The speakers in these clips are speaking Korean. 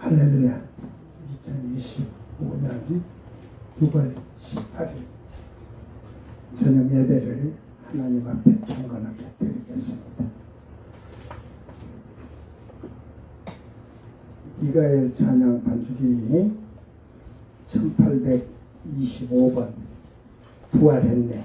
할렐루야. 2025년 6월 18일 저녁 예배를 하나님 앞에 경건하게 드리겠습니다. 이가엘 찬양 반주기 1825번 부활했네.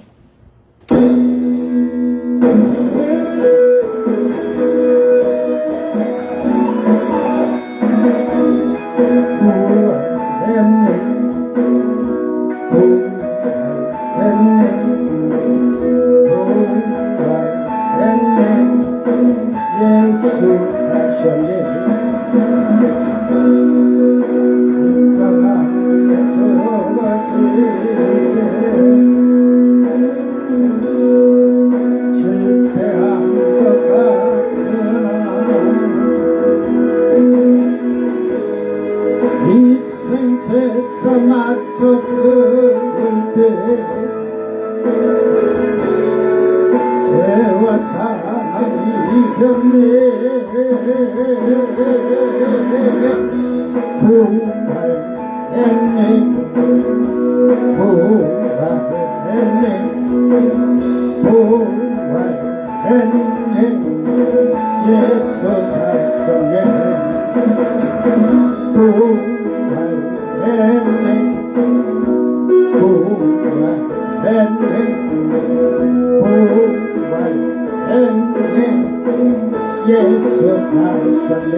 생채서 맞췄을 때 죄와 사랑이 이겼네. 부활했네. 부활했네. 부활했네. 예수 사셨네. 부활했네. 부활했네. 부활했네. 예수 사셨네.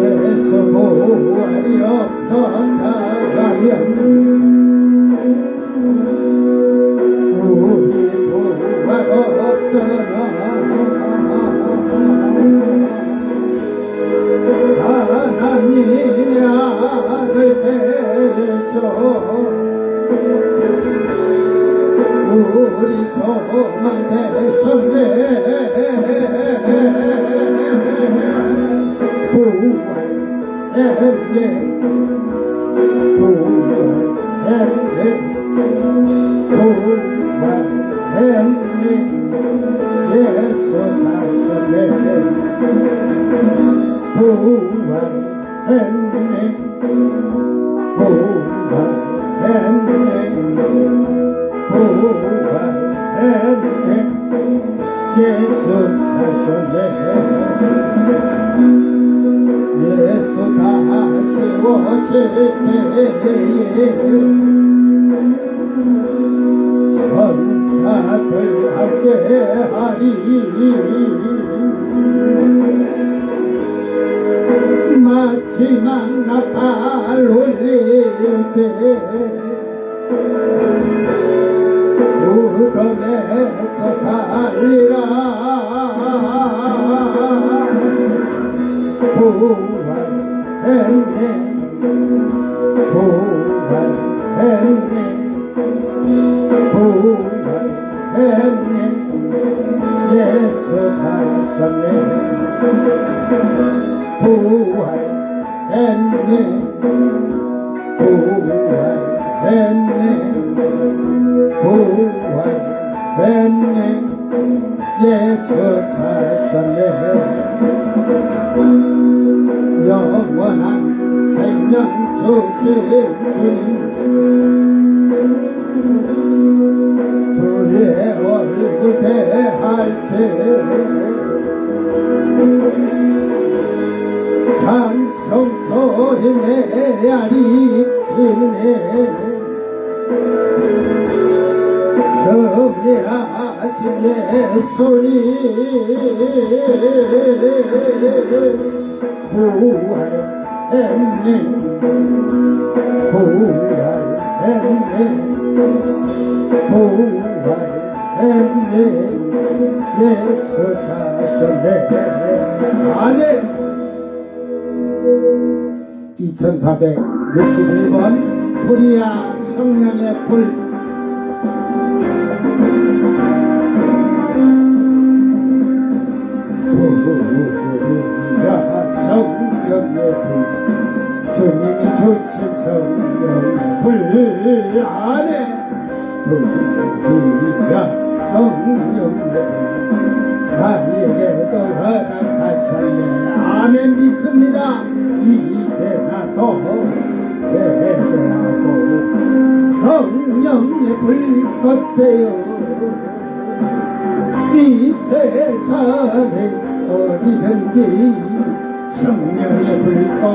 예수 부활이 없었다면 우리 부활 없어나. 하나님의 아들 되셔 우리 소망 되셨네. 부활했네. 부활했네. 부활했네. 예수 사셨네. 부활했네. 부활했네. 부활했네. 예수 사셨네. 예수 다시 오실 때에 천사들 함께하리. 마지막 나팔 울릴 때 무덤에서 살리라. 부활했네. 부활했네. 부활했네. 예수 사셨네. 부활했네. 부활했네. 부활했네. 예수 사셨네. 영원한 생명 주신 주님 주의 얼굴 대할 때 찬송 소리 메아리 치네. 승리하신 예수님 부활했네. 부활했네. 부활했네. 예수 사셨네. 아멘. 2461번 코리아 성령의 불. 코리아 성령의 불. 주님이 주신 성령의 불 안에 우리가 성령의 불 나에게도 허락하셨네. 아멘. 이제 나도 회개하고 성령의 불꽃 되어 이 세상에 어디든지 성령의 불꽃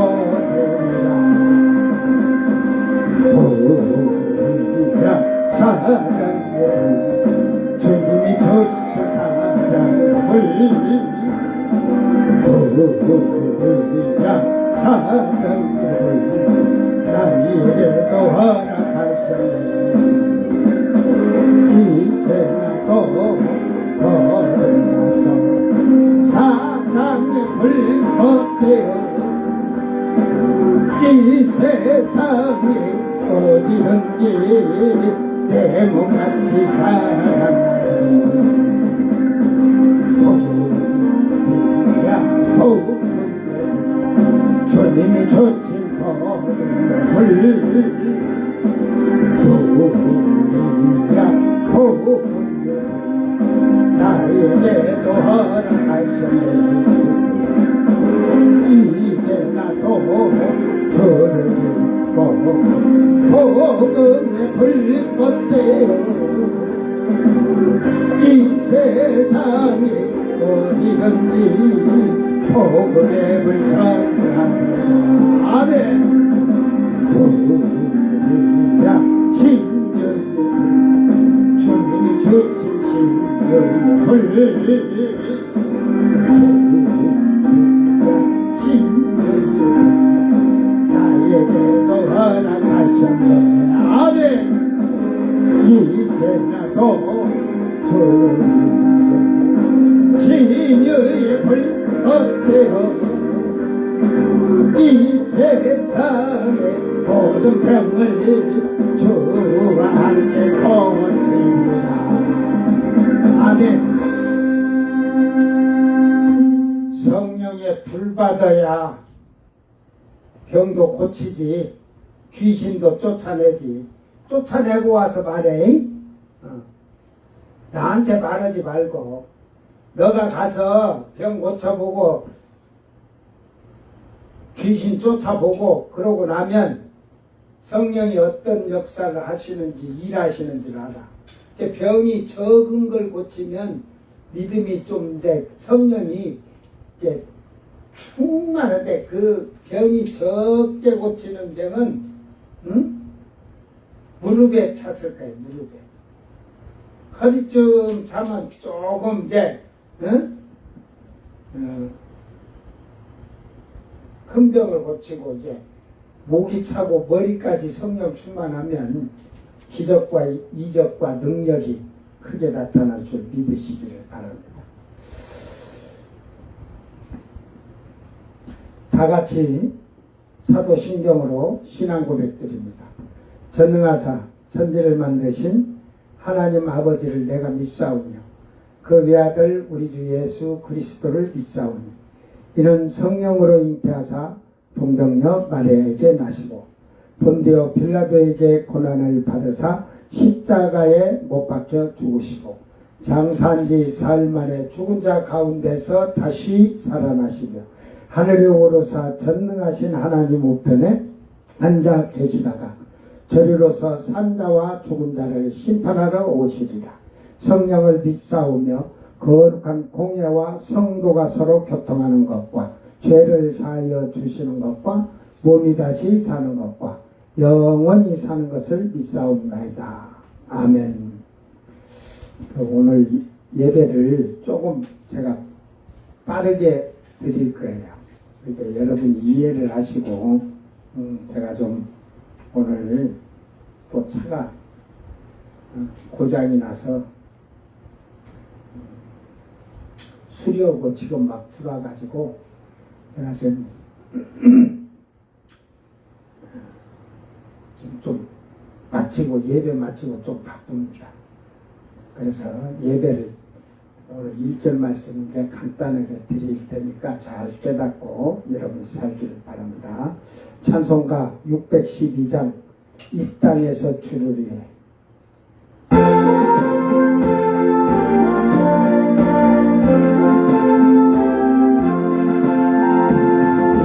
되라 사랑의 불 주님이 주신 사랑의 불 사랑의 불 나에게도 허락하셨네 이제 나도 거듭나서 사랑의 불꽃 되어 이 세상에 어디든지 내 몸같이 사랑하리 복음이야 복음 주님이 주신 복음의 복음이야 복음 나에게도 허락하셨네 이제 나도 주를 믿고 복음의 불꽃 되어 이 세상에 어디든지 복음의 불 전하리라 아멘 복음이야 신령의 불 주님이 주신 신령의 불 나에게도 허락하셨네 아멘 이제 나도 주의 불꽃 되어 이 세상의 모든 병을 주와 함께 고치리라 아멘 성령의 불 받아야 병도 고치지 귀신도 쫓아내지 쫓아내고 와서 말해 나한테 말하지 말고 너가 가서 병 고쳐보고 귀신 쫓아보고 그러고 나면 성령이 어떤 역사를 하시는지 일하시는지를 알아 병이 적은 걸 고치면 믿음이 좀 이제 성령이 이제 충만한데 그 병이 적게 고치는 병은 무릎에 찼을 거예요. 무릎에 허리쯤 차면 조금 이제 큰 병을 고치고 이제 목이 차고 머리까지 성령 충만하면 기적과 이적과 능력이 크게 나타날 줄 믿으시기를 바랍니다. 다 같이 사도신경으로 신앙 고백드립니다. 전능하사 천지를 만드신 하나님 아버지를 내가 믿사오며 그 외아들 우리 주 예수 그리스도를 믿사오니 이는 성령으로 잉태하사 동정녀 마리아에게 나시고 본디오 빌라도에게 고난을 받으사 십자가에 못 박혀 죽으시고 장사한 지 사흘 만에 죽은 자 가운데서 다시 살아나시며 하늘에 오르사 전능하신 하나님 우편에 앉아 계시다가 저리로서 산자와 죽은 자를 심판하러 오시리라. 성령을 믿사오며 거룩한 공예와 성도가 서로 교통하는 것과 죄를 사하여 주시는 것과 몸이 다시 사는 것과 영원히 사는 것을 믿사옵나이다. 아멘. 오늘 예배를 조금 제가 빠르게 드릴 거예요. 그러니까 여러분이 이해를 하시고 제가 좀 오늘 또 차가 고장이 나서 수리하고 지금 막 들어와가지고 제가 지금 좀 마치고 예배 마치고 좀 바쁩니다. 그래서 예배를 오늘 1절 말씀 간단하게 드릴 테니까 잘 깨닫고 여러분이 살기를 바랍니다. 찬송가 612장 이 땅에서 주를 위해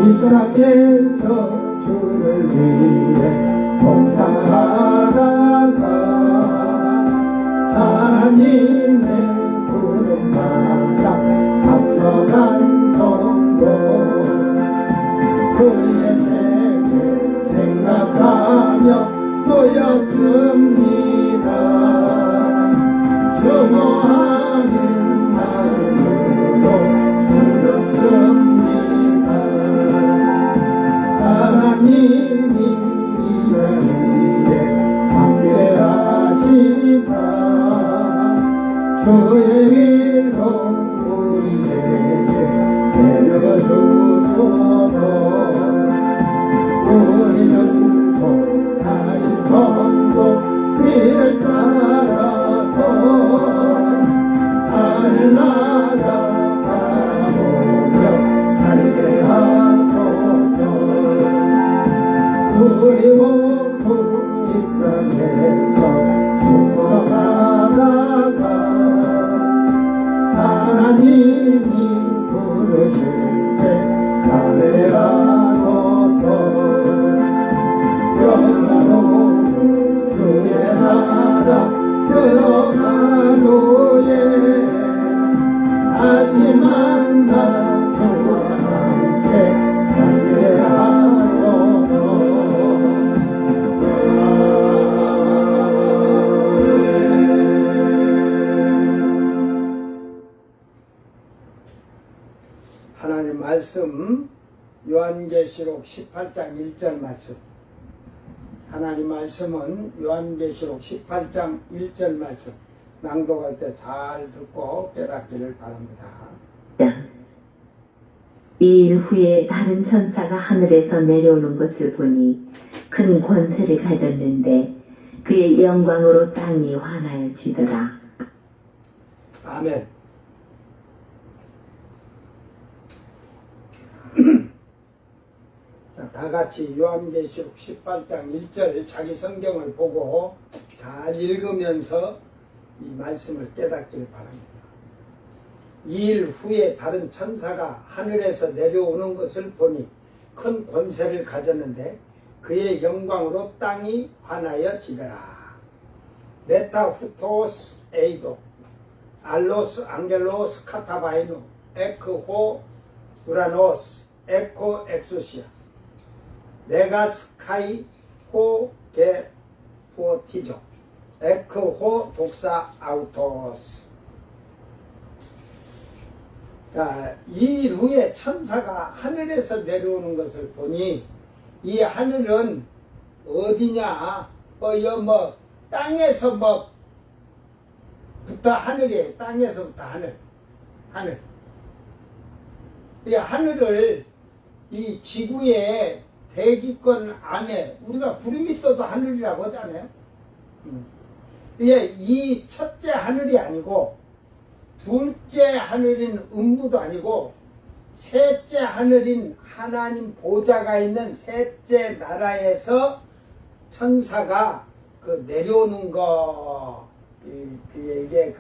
이 땅에서 주를 위해 봉사하다가 하나님의 부름받아 앞서간 성도 그의 세계 생각하며 모였습니다. 추모하는 마음으로 모였습니다. 하나님이 이 자리에 함께하시사 주의 일로 우리에게 내려주소서. 우리들도 다시 성도 길을 따라서 하늘나라 바라보며 살게 하소서. 우리 모두 이 땅에서 충성하다가 하나님이 부르실 때 달려하소서. 영광으로 주의 나라 들어간 후에 다시 만나 주와 함께 살게 하소서. 하나님 말씀 요한계시록 18장 1절 말씀. 하나님 말씀은 요한계시록 18장 1절 말씀 낭독할 때 잘 듣고 깨닫기를 바랍니다. 이 일 후에 다른 천사가 하늘에서 내려오는 것을 보니 큰 권세를 가졌는데 그의 영광으로 땅이 환하여지더라. 아멘. 자, 다 같이 요한계시록 18장 1절 자기 성경을 보고 다 읽으면서 이 말씀을 깨닫기를 바랍니다. 이 일 후에 다른 천사가 하늘에서 내려오는 것을 보니 큰 권세를 가졌는데 그의 영광으로 땅이 환하여지더라. 메타 후토스 에이도 알로스 안겔로스 카타바이노 에크호 우라노스 에코 엑소시아 메가스카이 호게 후어티조 에크호 독사 아우토스. 자, 이 일 후에 천사가 하늘에서 내려오는 것을 보니 이 하늘은 어디냐? 땅에서 부터 하늘이에요. 땅에서부터 하늘. 이 하늘을 이 지구의 대기권 안에 우리가 구름이 떠도 하늘이라고 하잖아요. 이 첫째 하늘이 아니고 둘째 하늘인 음부도 아니고 셋째 하늘인 하나님 보좌가 있는 셋째 나라에서 천사가 그 내려오는 거 이게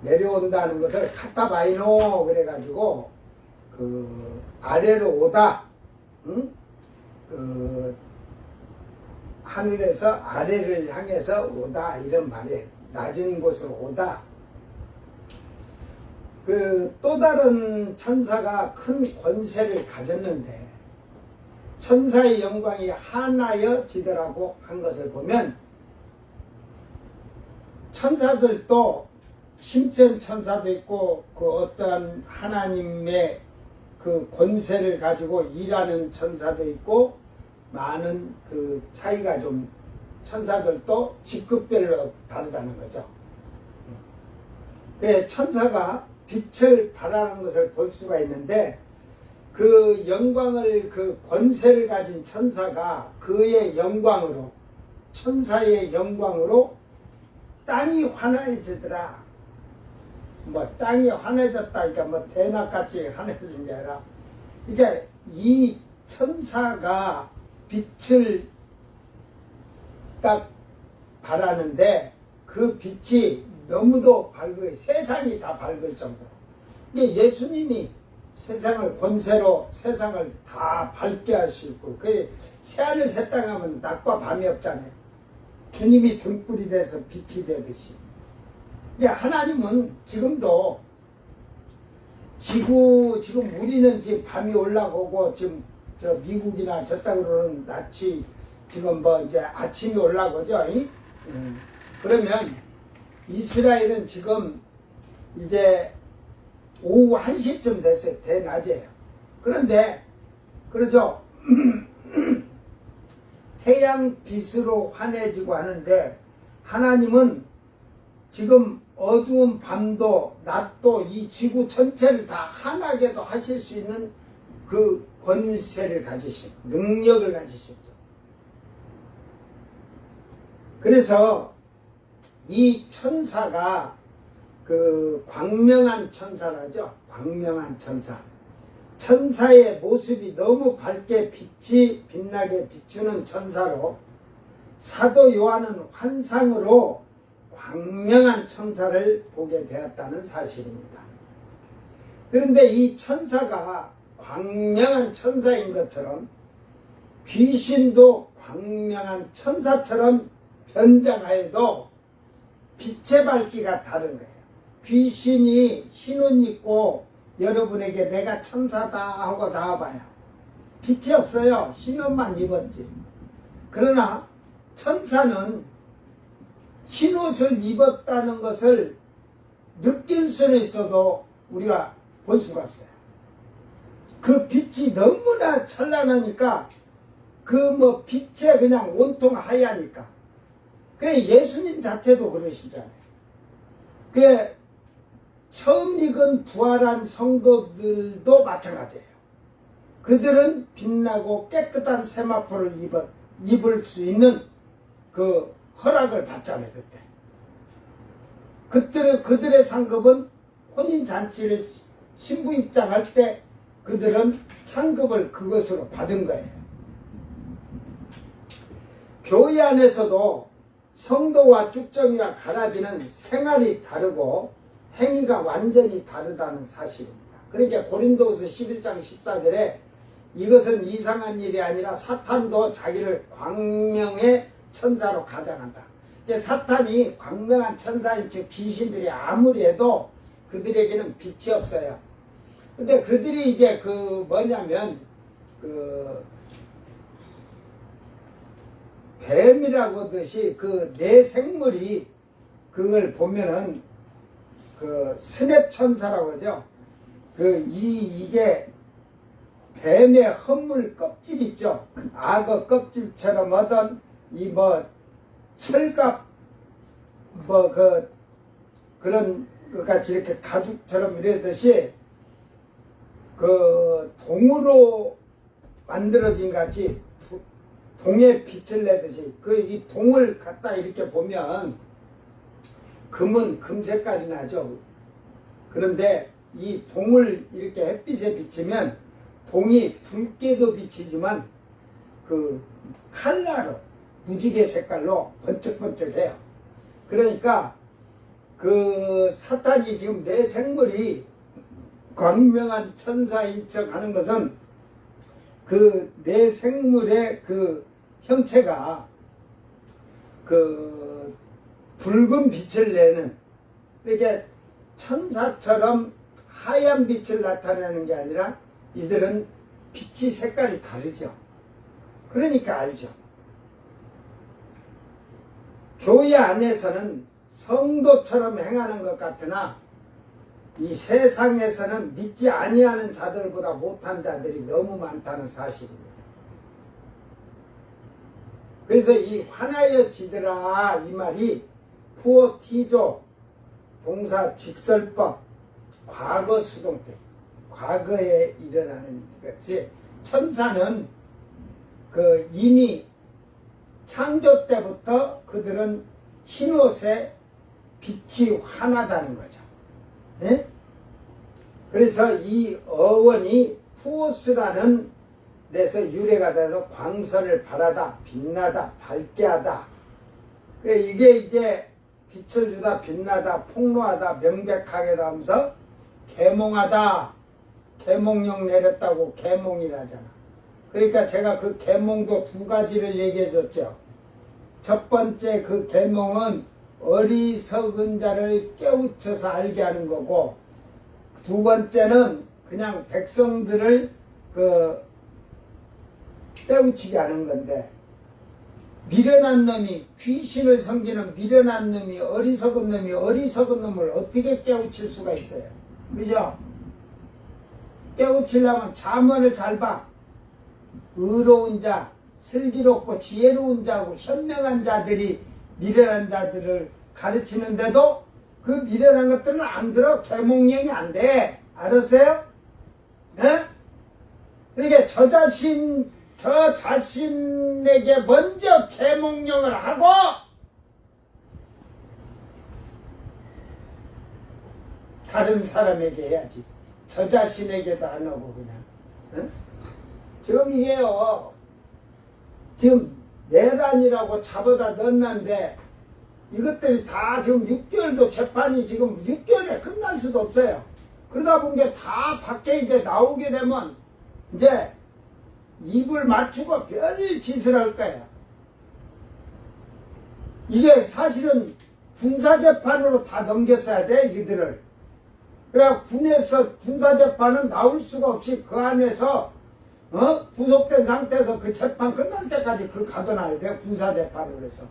내려온다는 것을 카타바이노 그래가지고 아래로 오다, 하늘에서 아래를 향해서 오다 이런 말이에요. 낮은 곳으로 오다. 또 다른 천사가 큰 권세를 가졌는데 천사의 영광이 환하여지더라고 한 것을 보면 천사들도 힘센 천사도 있고 그 어떠한 하나님의 그 권세를 가지고 일하는 천사도 있고 많은 그 차이가 좀 천사들도 직급별로 다르다는 거죠. 천사가 빛을 발하는 것을 볼 수가 있는데 그 영광을 그 권세를 가진 천사가 그의 영광으로 천사의 영광으로 땅이 환해지더라. 땅이 환해졌다. 대낮같이 환해진 게 아니라 그러니까 이 천사가 빛을 딱 발하는데 그 빛이 너무도 밝은 세상이 다 밝을 정도로. 예수님이 세상을 권세로 세상을 다 밝게 하시고 그 새하늘 새 땅 하면 낮과 밤이 없잖아요. 주님이 등불이 돼서 빛이 되듯이. 하나님은 지금도 지금 우리는 지금 밤이 올라오고 지금 저 미국이나 저쪽으로는 낮이 지금 뭐 이제 아침이 올라오죠. 그러면 이스라엘은 지금 이제 오후 1시쯤 됐어요. 대낮이에요. 그런데 그러죠. 태양 빛으로 환해지고 하는데 하나님은 지금 어두운 밤도 낮도 이 지구 전체를 다 환하게도 하실 수 있는 그 권세를 가지신 능력을 가지셨죠. 그래서 이 천사가 그 광명한 천사라죠. 광명한 천사. 천사의 모습이 너무 밝게 빛이 빛나게 비추는 천사로 사도 요한은 환상으로 광명한 천사를 보게 되었다는 사실입니다. 그런데 이 천사가 광명한 천사인 것처럼 귀신도 광명한 천사처럼 변장하여도 빛의 밝기가 다른 거예요. 귀신이 흰 옷 입고 여러분에게 내가 천사다 하고 나와봐요. 빛이 없어요. 흰 옷만 입었지. 그러나 천사는 흰 옷을 입었다는 것을 느낄 수는 있어도 우리가 볼 수가 없어요. 그 빛이 너무나 찬란하니까 그 뭐 빛에 그냥 온통 하얘니까. 그래 예수님 자체도 그러시잖아요. 그 처음 익은 부활한 성도들도 마찬가지예요. 그들은 빛나고 깨끗한 세마포를 입을 수 있는 그 허락을 받잖아요. 그들의 상급은 혼인잔치를 신부 입장할 때 그들은 상급을 그것으로 받은 거예요. 교회 안에서도 성도와 쭉정이와 가라지는 생활이 다르고 행위가 완전히 다르다는 사실입니다. 그러니까 고린도후서 11장 14절에 이것은 이상한 일이 아니라 사탄도 자기를 광명의 천사로 가장한다. 사탄이 광명한 천사인 즉 귀신들이 아무리 해도 그들에게는 빛이 없어요. 근데 그들이 이제 그 뭐냐면 그 뱀이라고 하듯이 그 내 생물이 그걸 보면은 그 스냅 천사라고 하죠. 이게 뱀의 헌물 껍질 있죠. 악어 껍질처럼 어떤 이 뭐 철갑 뭐 그런 것 같이 이렇게 가죽처럼 이러듯이 그 동으로 만들어진 같이 동에 빛을 내듯이 이 동을 갖다 이렇게 보면 금은 금 색깔이 나죠. 그런데 이 동을 이렇게 햇빛에 비치면 동이 붉게도 비치지만 그 칼라로 무지개 색깔로 번쩍번쩍해요. 그러니까 그 사탄이 지금 내 생물이 광명한 천사인 척 하는 것은 그 내 생물의 그 형체가 그 붉은 빛을 내는 이렇게 천사처럼 하얀 빛을 나타내는 게 아니라 이들은 빛이 색깔이 다르죠. 그러니까 알죠. 교회 안에서는 성도처럼 행하는 것 같으나 이 세상에서는 믿지 아니하는 자들보다 못한 자들이 너무 많다는 사실입니다. 그래서 이 환하여지더라 이 말이 푸어티조 동사 직설법 과거 수동태 과거에 일어나는 것이 천사는 그 이미 창조 때부터 그들은 흰옷에 빛이 환하다는 거죠. 예? 그래서 이 어원이 푸오스라는 데서 유래가 돼서 광선을 발하다, 빛나다, 밝게 하다. 이게 이제 빛을 주다, 빛나다, 폭로하다, 명백하게 하면서 계몽하다, 계몽령 내렸다고 계몽이라잖아. 그러니까 제가 그 계몽도 두 가지를 얘기해 줬죠. 첫 번째 그 계몽은 어리석은 자를 깨우쳐서 알게 하는 거고, 두 번째는 그냥 백성들을 깨우치게 하는 건데, 미련한 놈이, 귀신을 섬기는 미련한 놈이, 어리석은 놈을 어떻게 깨우칠 수가 있어요? 그죠? 깨우치려면 잠언을 잘 봐. 의로운 자, 슬기롭고 지혜로운 자고 현명한 자들이 미련한 자들을 가르치는데도 그 미련한 것들은 안 들어. 계몽령이 안 돼. 알았어요? 예? 그러니까 저 자신에게 먼저 계몽령을 하고 다른 사람에게 해야지. 저 자신에게도 안 하고 그냥. 응? 지금 이게요. 지금 내란이라고 잡아다 넣었는데 이것들이 다 지금 6개월도 재판이 지금 6개월에 끝날 수도 없어요. 그러다 본 게 다 밖에 이제 나오게 되면 이제 입을 맞추고 별 짓을 할 거예요. 이게 사실은 군사재판으로 다 넘겼어야 돼, 이들을. 그래야 군에서 군사재판은 나올 수가 없이 그 안에서 구속된 상태에서 그 재판 끝날 때까지 그 가둬놔야 돼, 군사재판을 해서.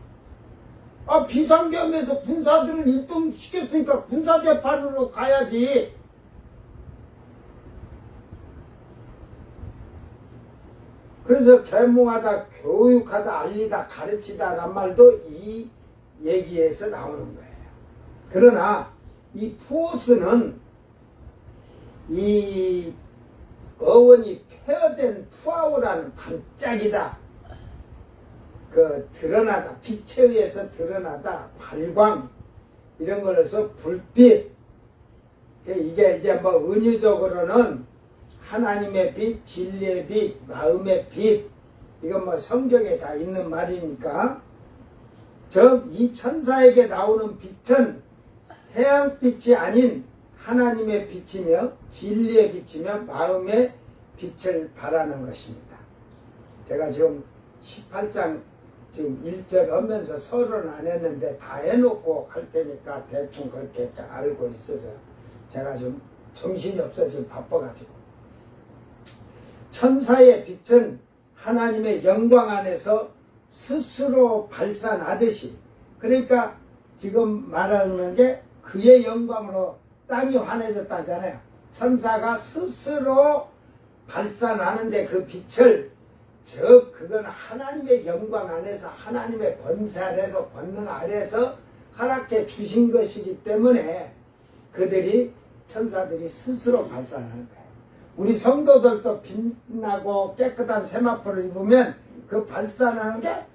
비상계엄에서 군사들을 일동시켰으니까 군사재판으로 가야지. 그래서 계몽하다, 교육하다, 알리다, 가르치다란 말도 이 얘기에서 나오는 거예요. 그러나 이 푸오스는 이 어원이 폐허된 푸아오라는 반짝이다. 드러나다, 빛에 의해서 드러나다, 발광, 이런 걸로서 불빛. 이게 이제 뭐 은유적으로는 하나님의 빛, 진리의 빛, 마음의 빛, 이건 뭐 성경에 다 있는 말이니까. 이 천사에게 나오는 빛은 태양빛이 아닌 하나님의 빛이며 진리의 빛이며 마음의 빛을 발하는 것입니다. 제가 지금 18장 지금 1절 하면서 설은 안 했는데 다 해놓고 할 테니까 대충 그렇게 알고 있어서 제가 좀 정신이 없어 지금 바빠가지고. 천사의 빛은 하나님의 영광 안에서 스스로 발산하듯이, 그러니까 지금 말하는 게 그의 영광으로 땅이 환해졌다잖아요. 천사가 스스로 발산하는데 그 빛을, 그건 하나님의 영광 안에서 하나님의 권세 아래서 권능 아래서 허락해 주신 것이기 때문에 그들이, 천사들이 스스로 발산하는 거예요. 우리 성도들도 빛나고 깨끗한 세마포를 입으면 그 발산하는 게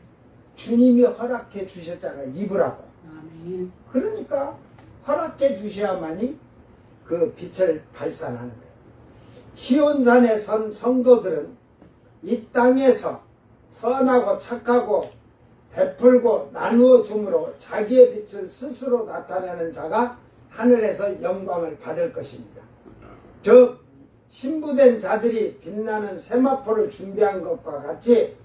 주님이 허락해 주셨잖아요. 입으라고. 아멘. 그러니까 허락해 주셔야만이 그 빛을 발산하는 거예요. 시온산에 선 성도들은 이 땅에서 선하고 착하고 베풀고 나누어 줌으로 자기의 빛을 스스로 나타내는 자가 하늘에서 영광을 받을 것입니다. 즉 신부된 자들이 빛나는 세마포를 준비한 것과 같이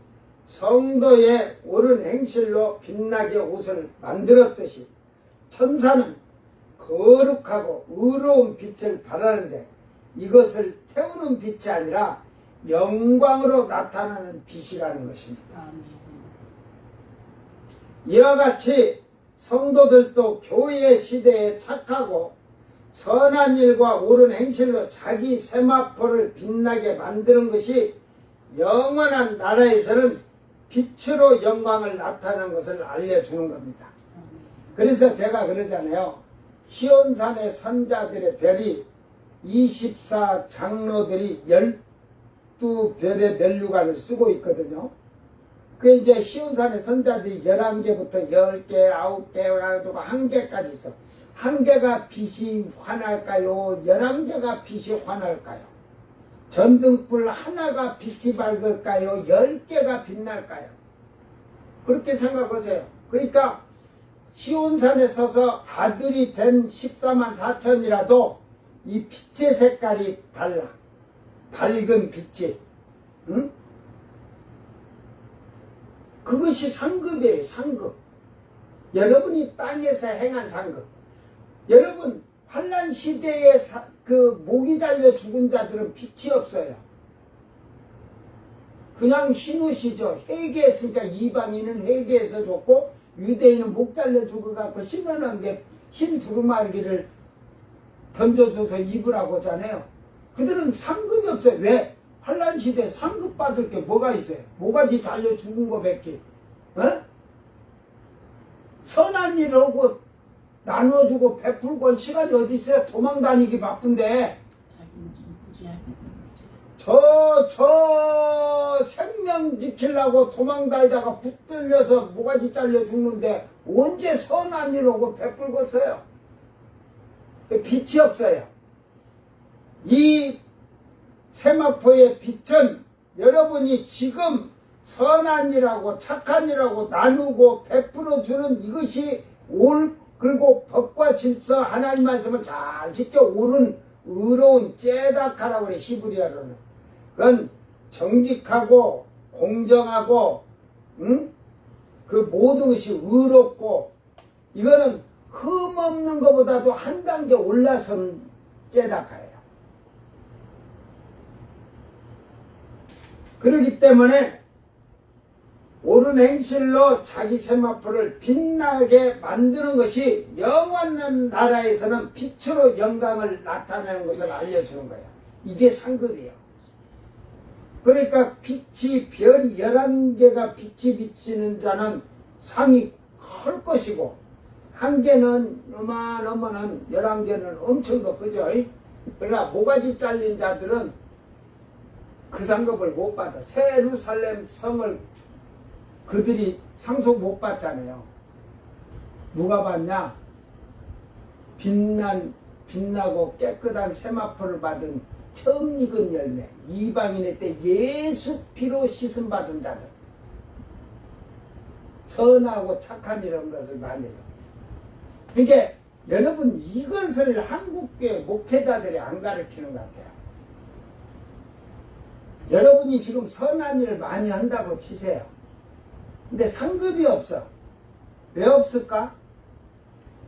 성도의 옳은 행실로 빛나게 옷을 만들었듯이 천사는 거룩하고 의로운 빛을 발하는데 이것을 태우는 빛이 아니라 영광으로 나타나는 빛이라는 것입니다. 아멘. 이와 같이 성도들도 교회의 시대에 착하고 선한 일과 옳은 행실로 자기 세마포를 빛나게 만드는 것이 영원한 나라에서는 빛으로 영광을 나타내는 것을 알려주는 겁니다. 그래서 제가 그러잖아요. 시온산의 선자들의 별이 24장로들이 12별의 면류관을 쓰고 있거든요. 그 이제 시온산의 선자들이 11개부터 10개, 9개 해가지고 1개까지 있어. 1개가 빛이 환할까요? 11개가 빛이 환할까요? 전등불 하나가 빛이 밝을까요? 10개가 빛날까요? 그렇게 생각하세요. 그러니까 시온산에 서서 아들이 된 14만 4천이라도 이 빛의 색깔이 달라. 밝은 빛이, 응? 그것이 상급이에요. 상급. 여러분이 땅에서 행한 상급. 여러분 환난 시대에 그 목이 잘려 죽은 자들은 빛이 없어요. 그냥 흰옷이죠. 회개했으니까 이방인은 회개해서 줬고 유대인은 목 잘려 죽어갖고 신원한 게 흰 두루마리를 던져줘서 입으라고 하잖아요. 그들은 상급이 없어요. 왜? 환난 시대에 상급 받을 게 뭐가 있어요? 모가지 잘려 죽은 거 뱉기. 어? 선한 일 하고 나눠주고 베풀고 시간이 어디 있어요? 도망 다니기 바쁜데. 자기 목숨 부지하게 저 생명 지키려고 도망 다니다가 붙들려서 모가지 잘려 죽는데 언제 선한 일 하고 베풀겠어요? 빛이 없어요. 이 세마포의 빛은 여러분이 지금 선한 일하고 착한 일하고 나누고 베풀어 주는 이것이 그리고 법과 질서 하나님 말씀을 잘 지켜 옳은 의로운 째닥하라고 그래. 히브리어로는 그건 정직하고 공정하고 그 모든 것이 의롭고 이거는 흠 없는 것보다도 한 단계 올라선 째닥하예요. 그렇기 때문에 옳은 행실로 자기 세마포를 빛나게 만드는 것이 영원한 나라에서는 빛으로 영광을 나타내는 것을 알려주는 거예요. 이게 상급이에요. 그러니까 빛이 별이 11개가 빛이 비치는 자는 상이 클 것이고 한 개는 요만하면은 11개는 엄청 더 크죠. 그러나 모가지 잘린 자들은 그 상급을 못 받아. 새 예루살렘 성을 그들이 상속 못 받잖아요. 누가 받냐? 빛나고 깨끗한 세마포를 받은 처음 익은 열매, 이방인의 때 예수 피로 씻음 받은 자들, 선하고 착한 이런 것을 많이 해요. 그러니까 여러분 이것을 한국교회 목회자들이 안 가르치는 것 같아요. 여러분이 지금 선한 일을 많이 한다고 치세요. 근데 상급이 없어. 왜 없을까?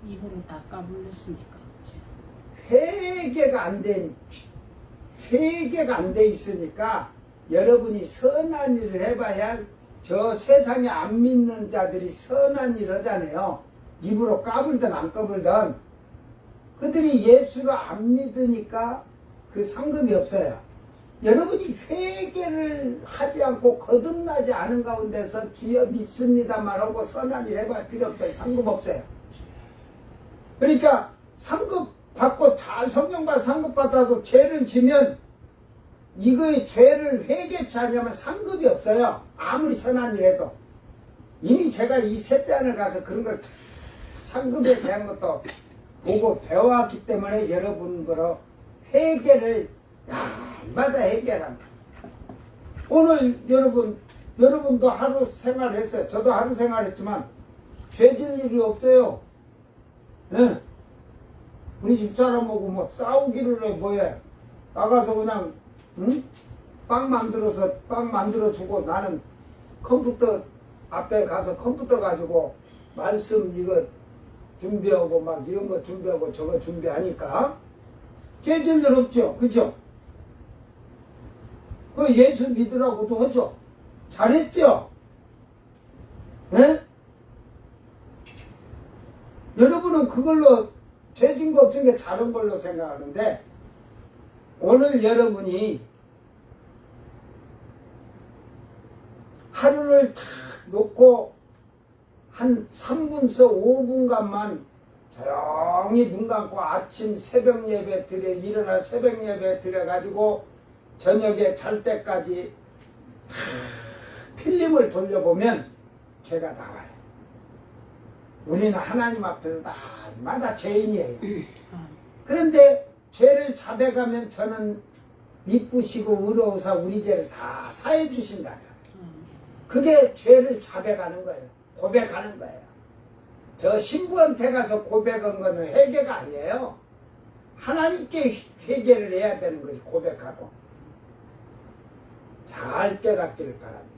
입으로 다 까불렸으니까. 회개가 안 돼 있으니까 여러분이 선한 일을 해봐야 저 세상에 안 믿는 자들이 선한 일 하잖아요. 입으로 까불든 안 까불든 그들이 예수를 안 믿으니까 그 상급이 없어요. 여러분이 회개를 하지 않고 거듭나지 않은 가운데서 주여 믿습니다만 하고 선한 일 해봐야 필요 없어요. 상급 없어요. 그러니까 상급 받고 잘 성경과 상급 받아도 죄를 지면 이거의 죄를 회개치 않으면 상급이 없어요. 아무리 선한 일 해도. 이미 제가 이 셋째 안을 가서 그런 걸 상급에 대한 것도 보고 배워왔기 때문에 여러분으로 회개를 날마다 회개합니다. 오늘 여러분도 하루 생활했어요. 저도 하루 생활했지만 죄질 일이 없어요. 예. 우리 집사람하고 뭐 싸우기를 해 뭐해. 나가서 그냥 빵 만들어 주고 나는 컴퓨터 앞에 가서 컴퓨터 가지고 말씀 이거 준비하고 막 이런 거 준비하고 저거 준비하니까 죄질 일 없죠. 그죠? 그 예수 믿으라고도 하죠. 잘했죠? 예? 여러분은 그걸로 죄진 거 없은 게 잘한 걸로 생각하는데 오늘 여러분이 하루를 탁 놓고 한 3분서 5분간만 조용히 눈 감고 아침 새벽 예배 일어나 새벽 예배 드려가지고 저녁에 잘 때까지 탁 필름을 돌려보면 죄가 나와요. 우리는 하나님 앞에서 날마다 죄인이에요. 그런데 죄를 자백하면 저는 미쁘시고 의로우사 우리 죄를 다 사해 주신다잖아요. 그게 죄를 자백하는 거예요. 고백하는 거예요. 저 신부한테 가서 고백한 거는 회개가 아니에요. 하나님께 회개를 해야 되는 거지. 고백하고 잘 깨닫기를 바랍니다.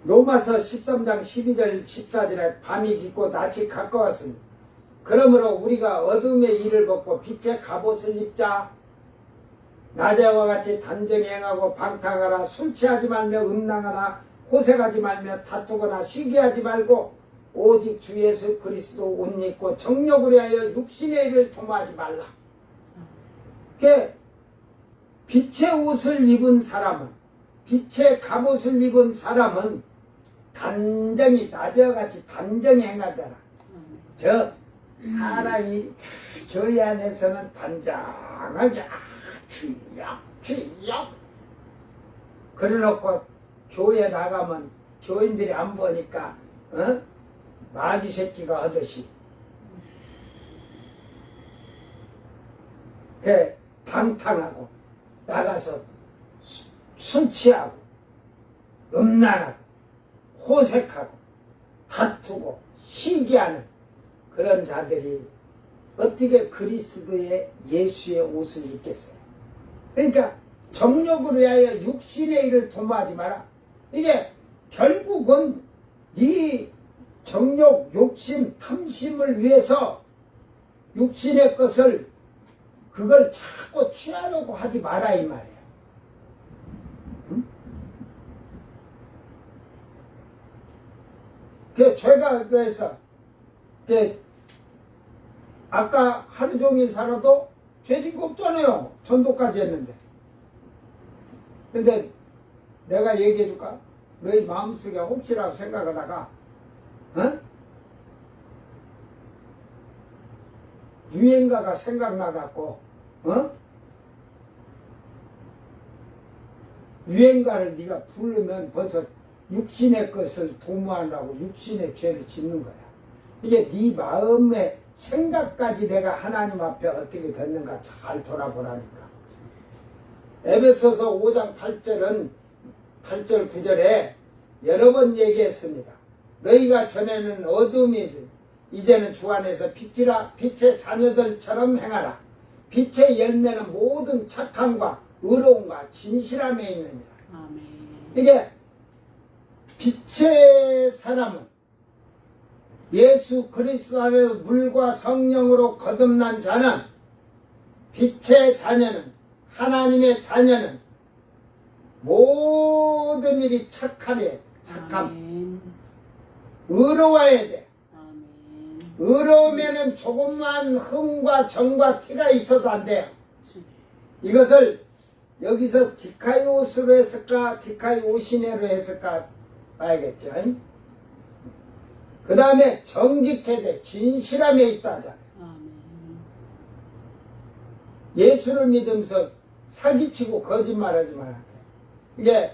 로마서 13장 12절 14절에 밤이 깊고 낮이 가까웠으니 그러므로 우리가 어둠의 일을 벗고 빛의 갑옷을 입자. 낮에와 같이 단정히 행하고 방탕하라. 술 취하지 말며 음란하라. 호색하지 말며 다투거나 시기하지 말고 오직 주 예수 그리스도 옷 입고 정욕을 위하여 육신의 일을 도모하지 말라. 그 빛의 옷을 입은 사람은, 빛의 갑옷을 입은 사람은 단정히, 낮에와 같이 단정히 행하더라. 저 사람이 교회 안에서는 단정하게 주여 그래놓고 교회 나가면 교인들이 안 보니까 마귀 새끼가 하듯이 방탕하고 나가서 술 취하고 음란하고 호색하고 다투고 시기하는 그런 자들이 어떻게 그리스도의 예수의 옷을 입겠어요? 그러니까 정욕을 위하여 육신의 일을 도모하지 마라. 이게 결국은 네 정욕, 욕심, 탐심을 위해서 육신의 것을 그걸 자꾸 취하려고 하지 마라 이 말이에요. 응? 제가 그래서 아까 하루 종일 살아도 죄진 거 없잖아요. 전도까지 했는데. 근데 내가 얘기해 줄까? 너희 마음속에 혹시라도 생각하다가 유행가가 생각나갖고 유행가를 네가 부르면 벌써 육신의 것을 도모하려고 육신의 죄를 짓는 거야. 이게 네 마음의 생각까지 내가 하나님 앞에 어떻게 됐는가 잘 돌아보라니까. 에베소서 5장 8절 9절에 여러 번 얘기했습니다. 너희가 전에는 어둠이든 이제는 주 안에서 빛이라. 빛의 자녀들처럼 행하라. 빛의 열매는 모든 착함과 의로움과 진실함에 있느니라. 아멘. 이게 빛의 사람은 예수 그리스도 안에서 물과 성령으로 거듭난 자는, 빛의 자녀는, 하나님의 자녀는 모든 일이 착함에 착함, 아멘. 의로워야 돼. 아멘. 의로우면은 조금만 흠과 정과 티가 있어도 안 돼요. 주님. 이것을 여기서 디카이오스로 했을까 디카이오시네로 했을까 봐야겠죠. 그 다음에 정직해야 돼. 진실함에 있다 하잖아요. 아멘. 예수를 믿으면서 사기치고 거짓말하지 말아야 돼. 이게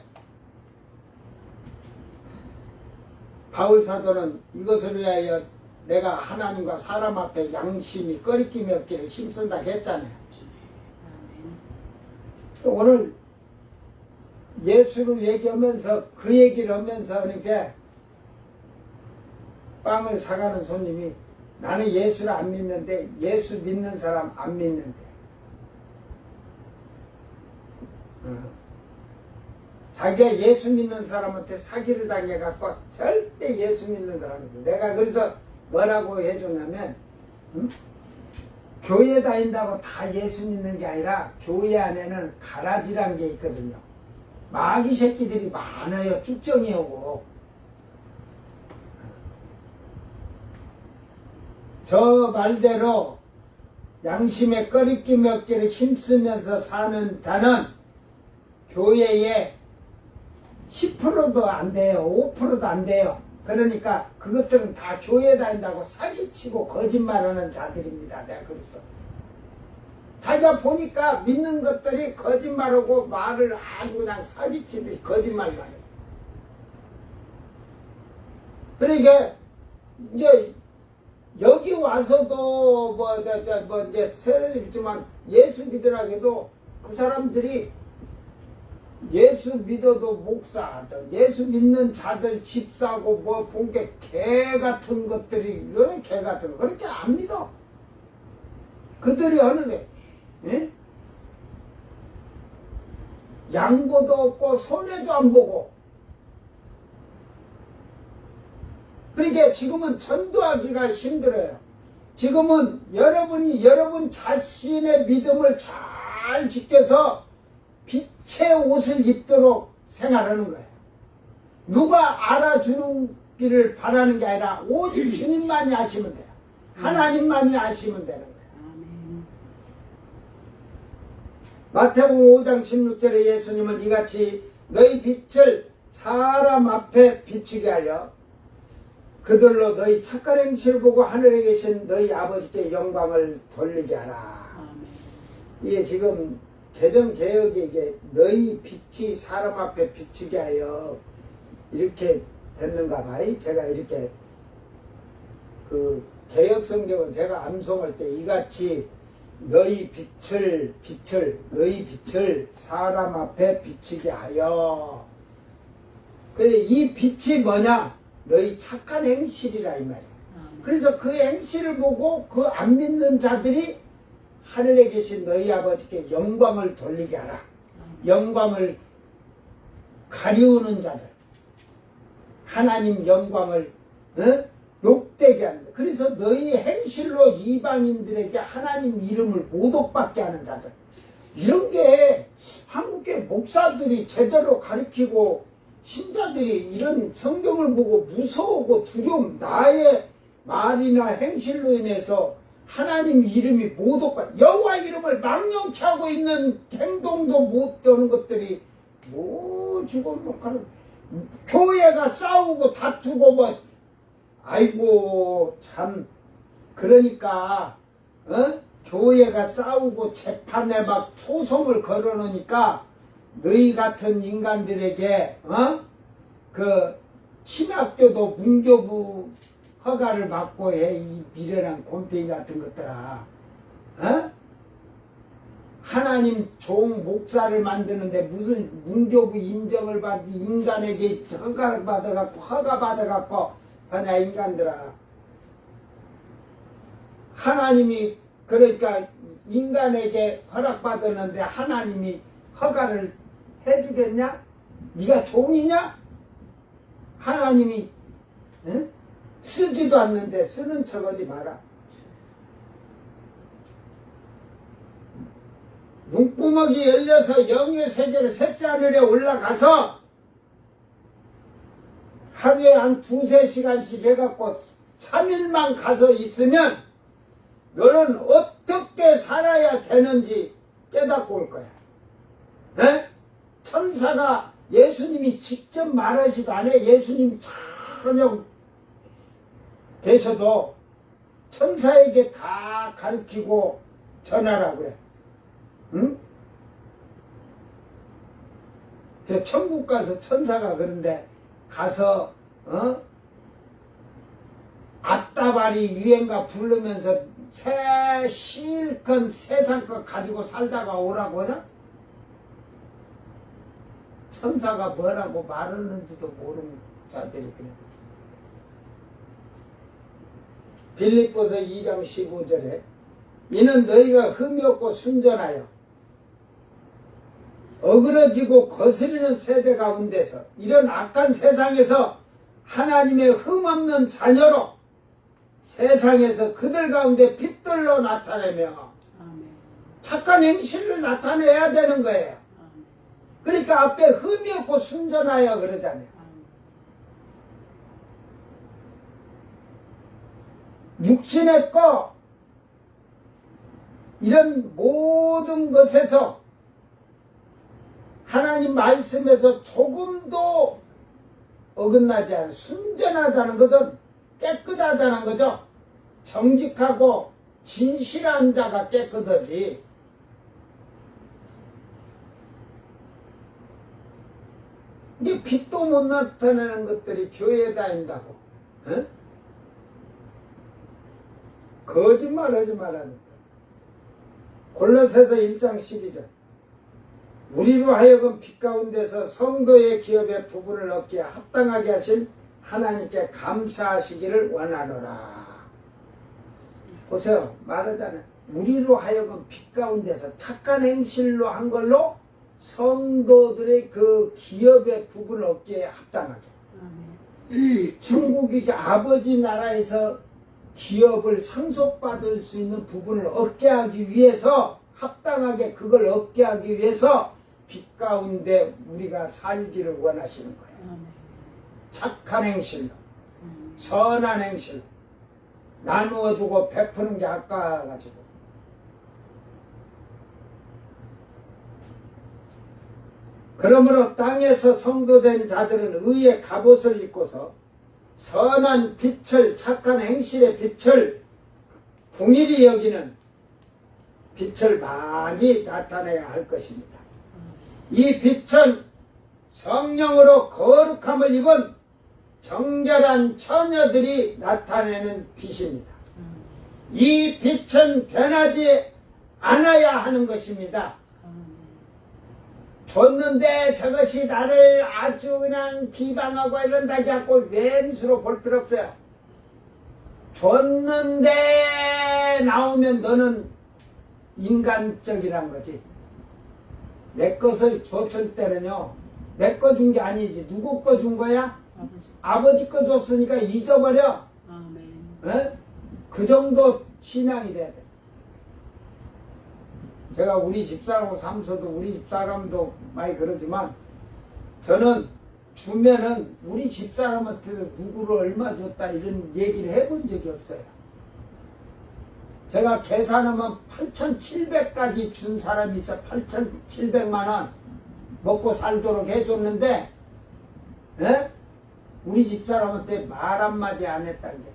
바울 사도는 이것을 위하여 내가 하나님과 사람 앞에 양심이 꺼리낌이 없기를 힘쓴다 했잖아요. 주님. 아멘. 오늘 예수를 얘기하면서 그 얘기를 하면서 이렇게 빵을 사가는 손님이 나는 예수를 안 믿는데 예수 믿는 사람 안 믿는데 자기가 예수 믿는 사람한테 사기를 당해갖고 절대 예수 믿는 사람이고 내가 그래서 뭐라고 해줬냐면 교회 다닌다고 다 예수 믿는 게 아니라 교회 안에는 가라지란 게 있거든요. 마귀 새끼들이 많아요. 쭉정이 오고 저 말대로 양심에 꺼리낌 몇 개를 힘쓰면서 사는 자는 교회에 10%도 안 돼요. 5%도 안 돼요. 그러니까 그것들은 다 교회 다닌다고 사기치고 거짓말하는 자들입니다. 내가 그래서 자기가 보니까 믿는 것들이 거짓말하고 말을 아주 그냥 사기치듯이 거짓말만 해요. 그러니까 이제 여기 와서도 이제 세례를 믿지만 예수 믿으라 해도 그 사람들이 예수 믿어도 목사, 예수 믿는 자들 집 사고 뭐 본 게 개 같은 것들이, 개 같은 거, 그렇게 안 믿어. 그들이 어느 게, 예? 양보도 없고 손해도 안 보고. 그러니까 지금은 전도하기가 힘들어요. 지금은 여러분이 여러분 자신의 믿음을 잘 지켜서 빛의 옷을 입도록 생활하는 거예요. 누가 알아주는 길을 바라는 게 아니라 오직 주님만이 아시면 돼요. 하나님만이 아시면 되는 거예요. 아멘. 마태복음 5장 16절에 예수님은 이같이 너희 빛을 사람 앞에 비추게 하여 그들로 너희 착한 행실을 보고 하늘에 계신 너희 아버지께 영광을 돌리게 하라. 아멘. 이게 지금 개정개혁이 이게 너희 빛이 사람 앞에 비추게 하여 이렇게 됐는가 봐요. 제가 이렇게 그 개혁성경은 제가 암송할 때 이같이 너희 빛을 사람 앞에 비추게 하여. 근데 이 빛이 뭐냐? 너희 착한 행실이라 이 말이야. 아멘. 그래서 그 행실을 보고 그 안 믿는 자들이 하늘에 계신 너희 아버지께 영광을 돌리게 하라. 영광을 가리우는 자들, 하나님 영광을 욕되게 하는 자. 그래서 너희 행실로 이방인들에게 하나님 이름을 모독받게 하는 자들. 이런 게 한국의 목사들이 제대로 가르치고 신자들이 이런 성경을 보고 무서워하고 두려움, 나의 말이나 행실로 인해서 하나님 이름이 모독받, 여호와 이름을 망령케 하고 있는 행동도 못 되는 것들이 뭐 지금 뭐 하는, 교회가 싸우고 다투고 뭐, 아이고 참. 그러니까 교회가 싸우고 재판에 막 소송을 걸어놓으니까 너희 같은 인간들에게 그 신학교도 문교부 허가를 받고 해. 이 미련한 곰탱이 같은 것들아. 하나님 종 목사를 만드는데 무슨 문교부 인정을 받은 인간에게 허가 받아갖고 하냐 인간들아. 하나님이 그러니까 인간에게 허락받았는데 하나님이 허가를 해주겠냐? 네가 종이냐? 하나님이 쓰지도 않는데 쓰는 척하지 마라. 눈구멍이 열려서 영의 세계를 셋째 하늘에 올라가서 하루에 한 2~3시간씩 해갖고 3일만 가서 있으면 너는 어떻게 살아야 되는지 깨닫고 올 거야. 천사가 예수님이 직접 말하시도 안 해. 예수님 전혀 계셔도 천사에게 다 가르치고 전하라고 그래. 응? 천국 가서 천사가 그런데 가서 앞다발이 유행가 부르면서 실컷 세상 것 가지고 살다가 오라고 하나? 천사가 뭐라고 말하는지도 모르는 자들이 그래. 빌립보서 2장 15절에 이는 너희가 흠이 없고 순전하여 어그러지고 거스리는 세대 가운데서 이런 악한 세상에서 하나님의 흠없는 자녀로 세상에서 그들 가운데 빛들로 나타내며 아멘. 착한 행실을 나타내야 되는 거예요. 아멘. 그러니까 앞에 흠이 없고 순전하여 그러잖아요. 육신의 거 이런 모든 것에서 하나님 말씀에서 조금도 어긋나지 않은 순전하다는 것은 깨끗하다는 거죠. 정직하고 진실한 자가 깨끗하지. 이게 빛도 못 나타내는 것들이 교회에 다닌다고. 거짓말하지 말라니까. 골로새서 1장 12절 우리로 하여금 빛 가운데서 성도의 기업의 부분을 얻기에 합당하게 하신 하나님께 감사하시기를 원하노라. 보세요. 말하잖아요. 우리로 하여금 빛 가운데서 착한 행실로 한 걸로 성도들의 그 기업의 부분을 얻기에 합당하게. 아멘. 천국이 이제 아버지 나라에서 기업을 상속받을 수 있는 부분을 얻게 하기 위해서, 합당하게 그걸 얻게 하기 위해서 빛 가운데 우리가 살기를 원하시는 거예요. 아멘. 착한 행실로, 선한 행실로, 나누어주고 베푸는 게 아까워가지고. 그러므로 땅에서 성도된 자들은 의의 갑옷을 입고서 선한 빛을, 착한 행실의 빛을 궁일이 여기는 빛을 많이 나타내야 할 것입니다. 이 빛은 성령으로 거룩함을 입은 정결한 처녀들이 나타내는 빛입니다. 이 빛은 변하지 않아야 하는 것입니다. 줬는데 저것이 나를 아주 그냥 비방하고 이런다지 않고 왼수로 볼 필요 없어요. 줬는데 나오면 너는 인간적이란 거지. 내 것을 줬을 때는요, 내 거 준 게 아니지. 누구 거 준 거야? 아버지. 아버지 거 줬으니까 잊어버려. 아멘. 에? 그 정도 신앙이 돼야 돼. 제가 우리 집사람하고 삼서도 우리 집사람도 많이 그러지만, 저는 주면은 우리 집사람한테 누구를 얼마 줬다 이런 얘기를 해본 적이 없어요. 제가 계산하면 8,700까지 준 사람이 있어. 8,700만 원 먹고 살도록 해줬는데, 에? 우리 집사람한테 말 한마디 안 했단 게.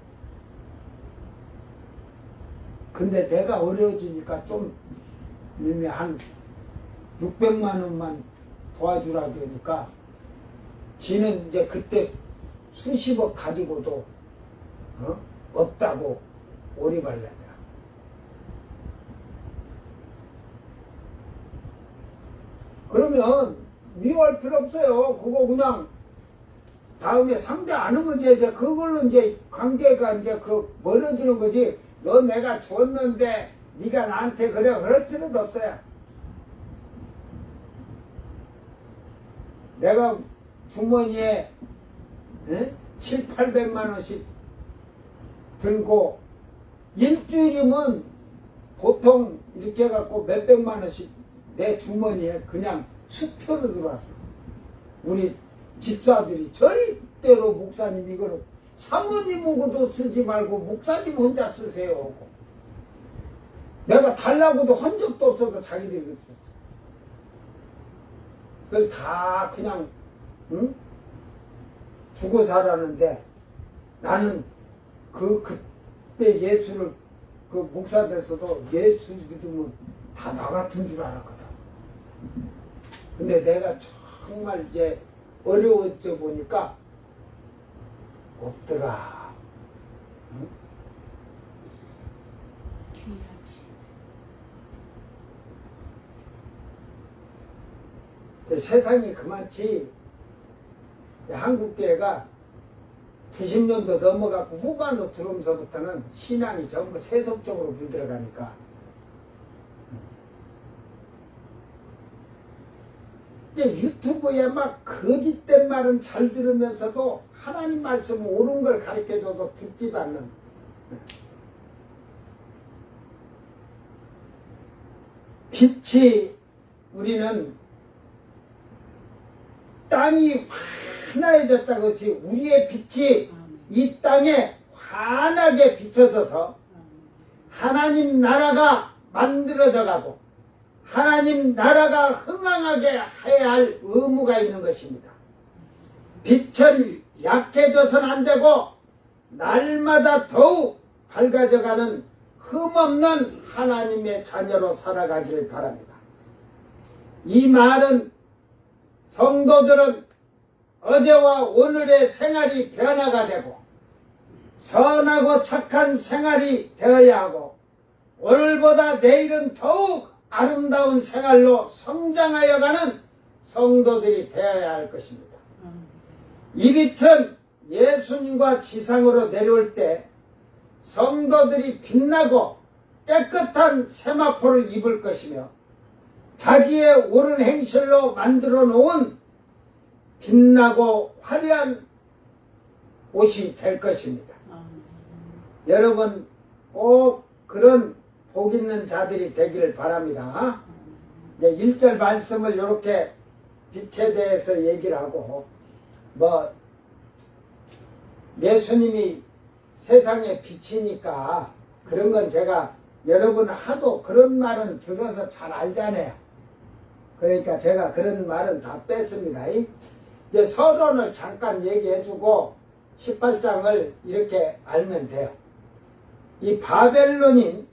근데 내가 어려워지니까 좀 이미 한 600만 원만 도와주라 그러니까, 지는 이제 그때 수십억 가지고도 없다고 오리발라더라. 그러면 미워할 필요 없어요. 그거 그냥 다음에 상대 안 하면 이제 그걸로 이제 관계가 이제 그 멀어지는 거지. 너 내가 줬는데 네가 나한테 그래 그럴 필요도 없어요. 내가 주머니에 7, 800만 원씩 들고 일주일이면 보통 이렇게 해갖고 몇백만 원씩 내 주머니에 그냥 수표로 들어왔어. 우리 집사들이 절대로 목사님 이거는 사모님하고도 쓰지 말고 목사님 혼자 쓰세요. 내가 달라고도 한 적도 없어도 자기들이 그랬어. 그래서 다 그냥 주고 살았는데, 나는 그때 예수를 그 목사 돼서도 예수 믿으면 다 나 같은 줄 알았거든. 근데 내가 정말 이제 어려워져 보니까 없더라. 귀하지. 세상이 그만치 한국교회가 90년도 넘어가고 후반으로 들어오면서부터는 신앙이 전부 세속적으로 물들어가니까, 유튜브에 막 거짓된 말은 잘 들으면서도 하나님 말씀 옳은 걸 가르쳐줘도 듣지도 않는, 빛이, 우리는 땅이 환해졌다. 것이 우리의 빛이 이 땅에 환하게 비춰져서 하나님 나라가 만들어져 가고 하나님 나라가 흥황하게 해야 할 의무가 있는 것입니다. 빛은 약해져서는 안 되고 날마다 더욱 밝아져가는 흠없는 하나님의 자녀로 살아가기를 바랍니다. 이 말은 성도들은 어제와 오늘의 생활이 변화가 되고 선하고 착한 생활이 되어야 하고, 오늘보다 내일은 더욱 아름다운 생활로 성장하여 가는 성도들이 되어야 할 것입니다. 이 빛은 예수님과 지상으로 내려올 때 성도들이 빛나고 깨끗한 세마포를 입을 것이며, 자기의 옳은 행실로 만들어 놓은 빛나고 화려한 옷이 될 것입니다. 여러분 꼭 그런 복 있는 자들이 되기를 바랍니다. 이제 1절 말씀을 이렇게 빛에 대해서 얘기를 하고, 뭐 예수님이 세상의 빛이니까 그런 건 제가 여러분 하도 그런 말은 들어서 잘 알잖아요. 그러니까 제가 그런 말은 다 뺐습니다. 이제 서론을 잠깐 얘기해주고 18장을 이렇게 알면 돼요. 이 바벨론인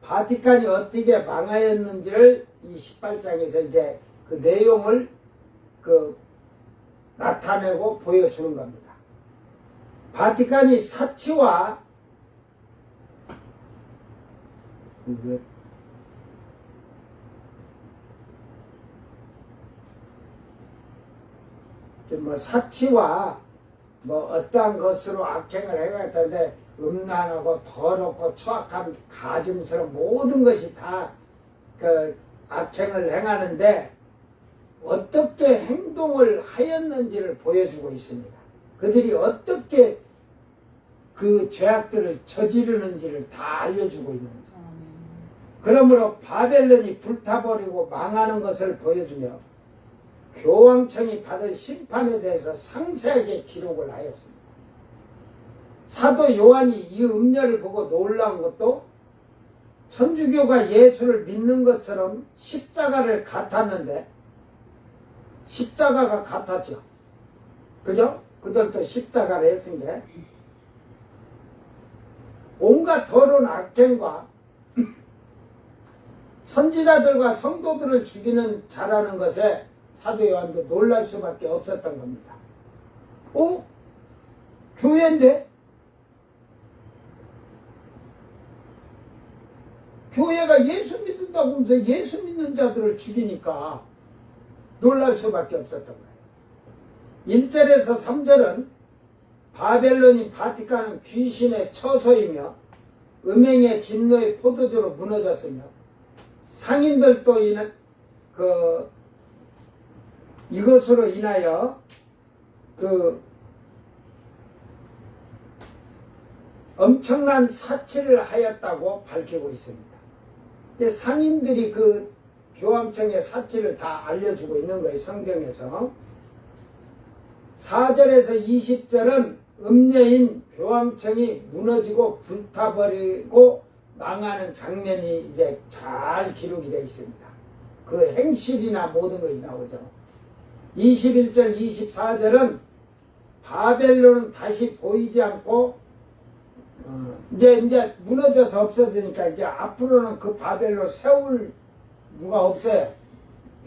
바티칸이 어떻게 망하였는지를 이 18장에서 이제 그 내용을 나타내고 보여주는 겁니다. 바티칸이 사치와 사치와 어떠한 것으로 악행을 행했던데 음란하고 더럽고 추악한 가증스러운 모든 것이 다 그 악행을 행하는데 어떻게 행동을 하였는지를 보여주고 있습니다. 그들이 어떻게 그 죄악들을 저지르는지를 다 알려주고 있는 거죠. 그러므로 바벨론이 불타버리고 망하는 것을 보여주며 교황청이 받을 심판에 대해서 상세하게 기록을 하였습니다. 사도 요한이 이 음녀를 보고 놀라운 것도 천주교가 예수를 믿는 것처럼 십자가를 같았는데, 십자가가 같았죠. 그죠? 그들도 십자가를 했은 게 온갖 더러운 악행과 선지자들과 성도들을 죽이는 자라는 것에 사도 요한도 놀랄 수밖에 없었던 겁니다. 교회인데? 교회가 예수 믿는다고 하면서 예수 믿는 자들을 죽이니까 놀랄 수밖에 없었던 거예요. 1절에서 3절은 바벨론인 바티칸은 귀신의 처소이며 음행의 진노의 포도주로 무너졌으며 상인들도 이것으로 인하여 엄청난 사치를 하였다고 밝히고 있습니다. 상인들이 교황청의 사치를 다 알려주고 있는 거예요, 성경에서. 4절에서 20절은 음녀인 교황청이 무너지고 불타버리고 망하는 장면이 이제 잘 기록이 되어 있습니다. 그 행실이나 모든 것이 나오죠. 21절, 24절은 바벨론은 다시 보이지 않고 이제 무너져서 없어지니까 이제 앞으로는 그 바벨론 세울 누가 없어요.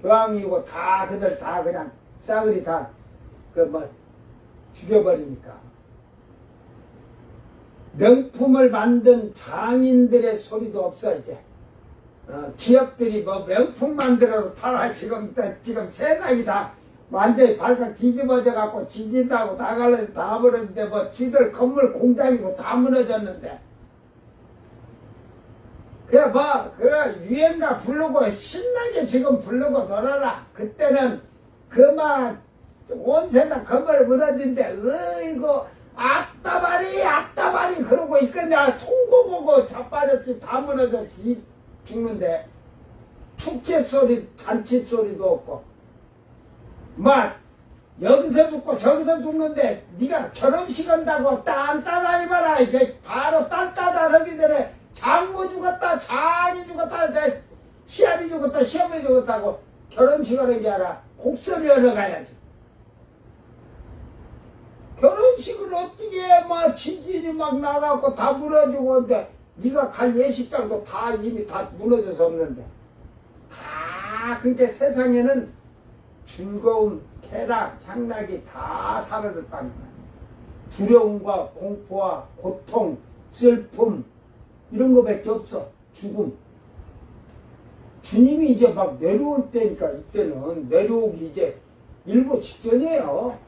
교황이고 다 그들 다 그냥 싸그리 다 죽여버리니까. 명품을 만든 장인들의 소리도 없어 이제. 기업들이 명품 만들어서 팔아. 지금 세상이 다 완전히 발칵 뒤집어져 갖고 지진다고 나갈래서 다 버렸는데 지들 건물 공장이고 다 무너졌는데. 그래 유행가 부르고 신나게 지금 부르고 놀아라. 그때는 온 세상 건물 무너진데 이거 아따바리 그러고 있겠냐. 통고 보고 자빠졌지. 다 무너져 죽는데 축제 소리 잔치 소리도 없고 여기서 죽고 저기서 죽는데 네가 결혼식 한다고 딴따다해봐라. 이제 바로 딴따다 하기 전에 장모 죽었다, 장이 죽었다, 시아비 죽었다, 시어머니 죽었다고 결혼식 하는 게 아니라 곡소리 하러 가야지. 결혼식을 어떻게 지진이 나가고 다 무너지고 근데 네가 갈 예식장도 다 이미 다 무너져서 없는데. 그러니까 세상에는 즐거움, 쾌락, 향락이 다 사라졌다는 거야. 두려움과 공포와 고통, 슬픔 이런 거밖에 없어. 죽음. 주님이 이제 내려올 때니까 이때는 내려오기 이제 일보 직전이에요.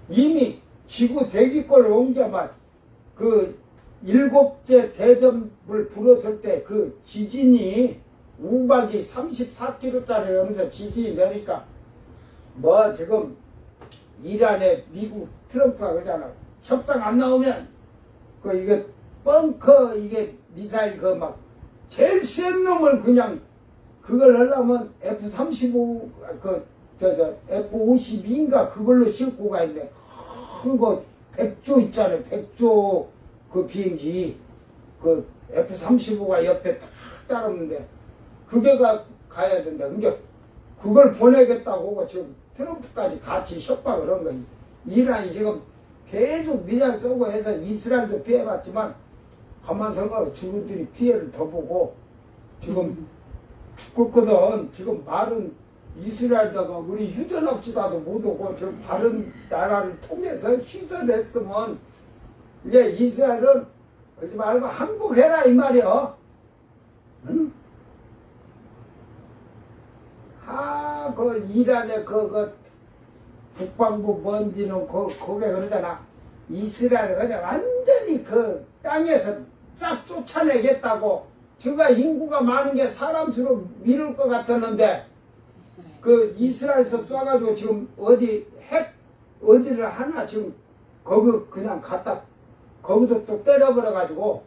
이미 지구 대기권을 옮겨 그 일곱째 대접을 불었을 때 그 지진이 우박이 34kg짜리 하면서 지진이 되니까 뭐 지금 이란에 미국 트럼프가 그러잖아. 협상 안 나오면 그 이게 벙커 이게 미사일 그 막 제일 센 놈을 그냥 그걸 하려면 F-35 F-52인가 그걸로 싣고 가 있는데 큰 거 100조 있잖아요. 100조 그 비행기 그 F-35가 옆에 딱 따르는데 그게 가야 된다. 그러니까 그걸 보내겠다고 지금 트럼프까지 같이 협박을 한 거예요. 이란이 지금 계속 미사일 쏘고 해서 이스라엘도 피해봤지만 가만 생각하고 중국들이 피해를 더 보고 지금 죽었거든. 지금 말은 이스라엘다가 우리 휴전합시다도 못 오고 지금 다른 나라를 통해서 휴전했으면 이제 이스라엘은 그러지 말고 항복해라 이 말이야. 응? 그 이란의 그 북방부 먼지는 거기 그러잖아. 이스라엘을 그냥 완전히 그 땅에서 싹 쫓아내겠다고. 제가 인구가 많은 게 사람 수로 미룰 것 같았는데 그 이스라엘에서 쏴가지고 지금 어디를 하나 지금 거기 그냥 갖다 거기도 또 때려버려가지고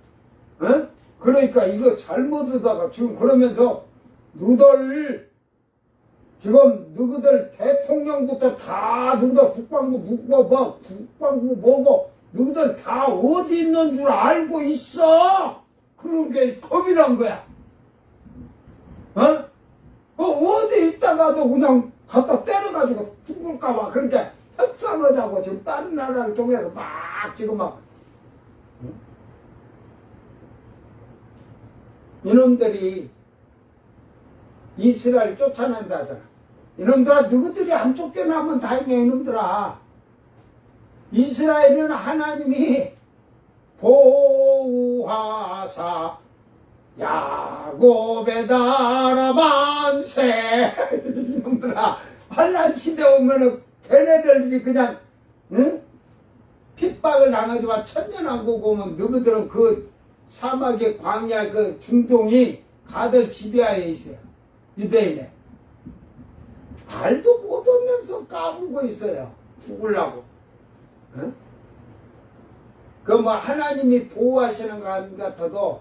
어? 그러니까 이거 잘못하다가 지금 그러면서 너희들 지금 너희들 대통령부터 다 너희들 국방부 뭐고 너희들 다 어디 있는 줄 알고 있어. 그런 게 겁이 난 거야. 어디 있다가도 그냥 갖다 때려가지고 죽을까봐 그렇게 협상하자고 지금 다른 나라를 통해서 막 지금 막 이놈들이 이스라엘 쫓아낸다 하잖아. 이놈들아 너희들이 안 쫓겨나면 다행이야. 이놈들아 이스라엘은 하나님이 보호하사 야곱의 나라 만세. 이놈들아 환난 시대 오면은 걔네들이 그냥 응? 핍박을 당하지만 천년왕국 오면 너희들은 그 사막의 광야 그 중동이 가들 지배하에 있어요. 유대인에 알도 못하면서 까불고 있어요. 죽으려고. 응? 그 뭐 하나님이 보호하시는 것 같아도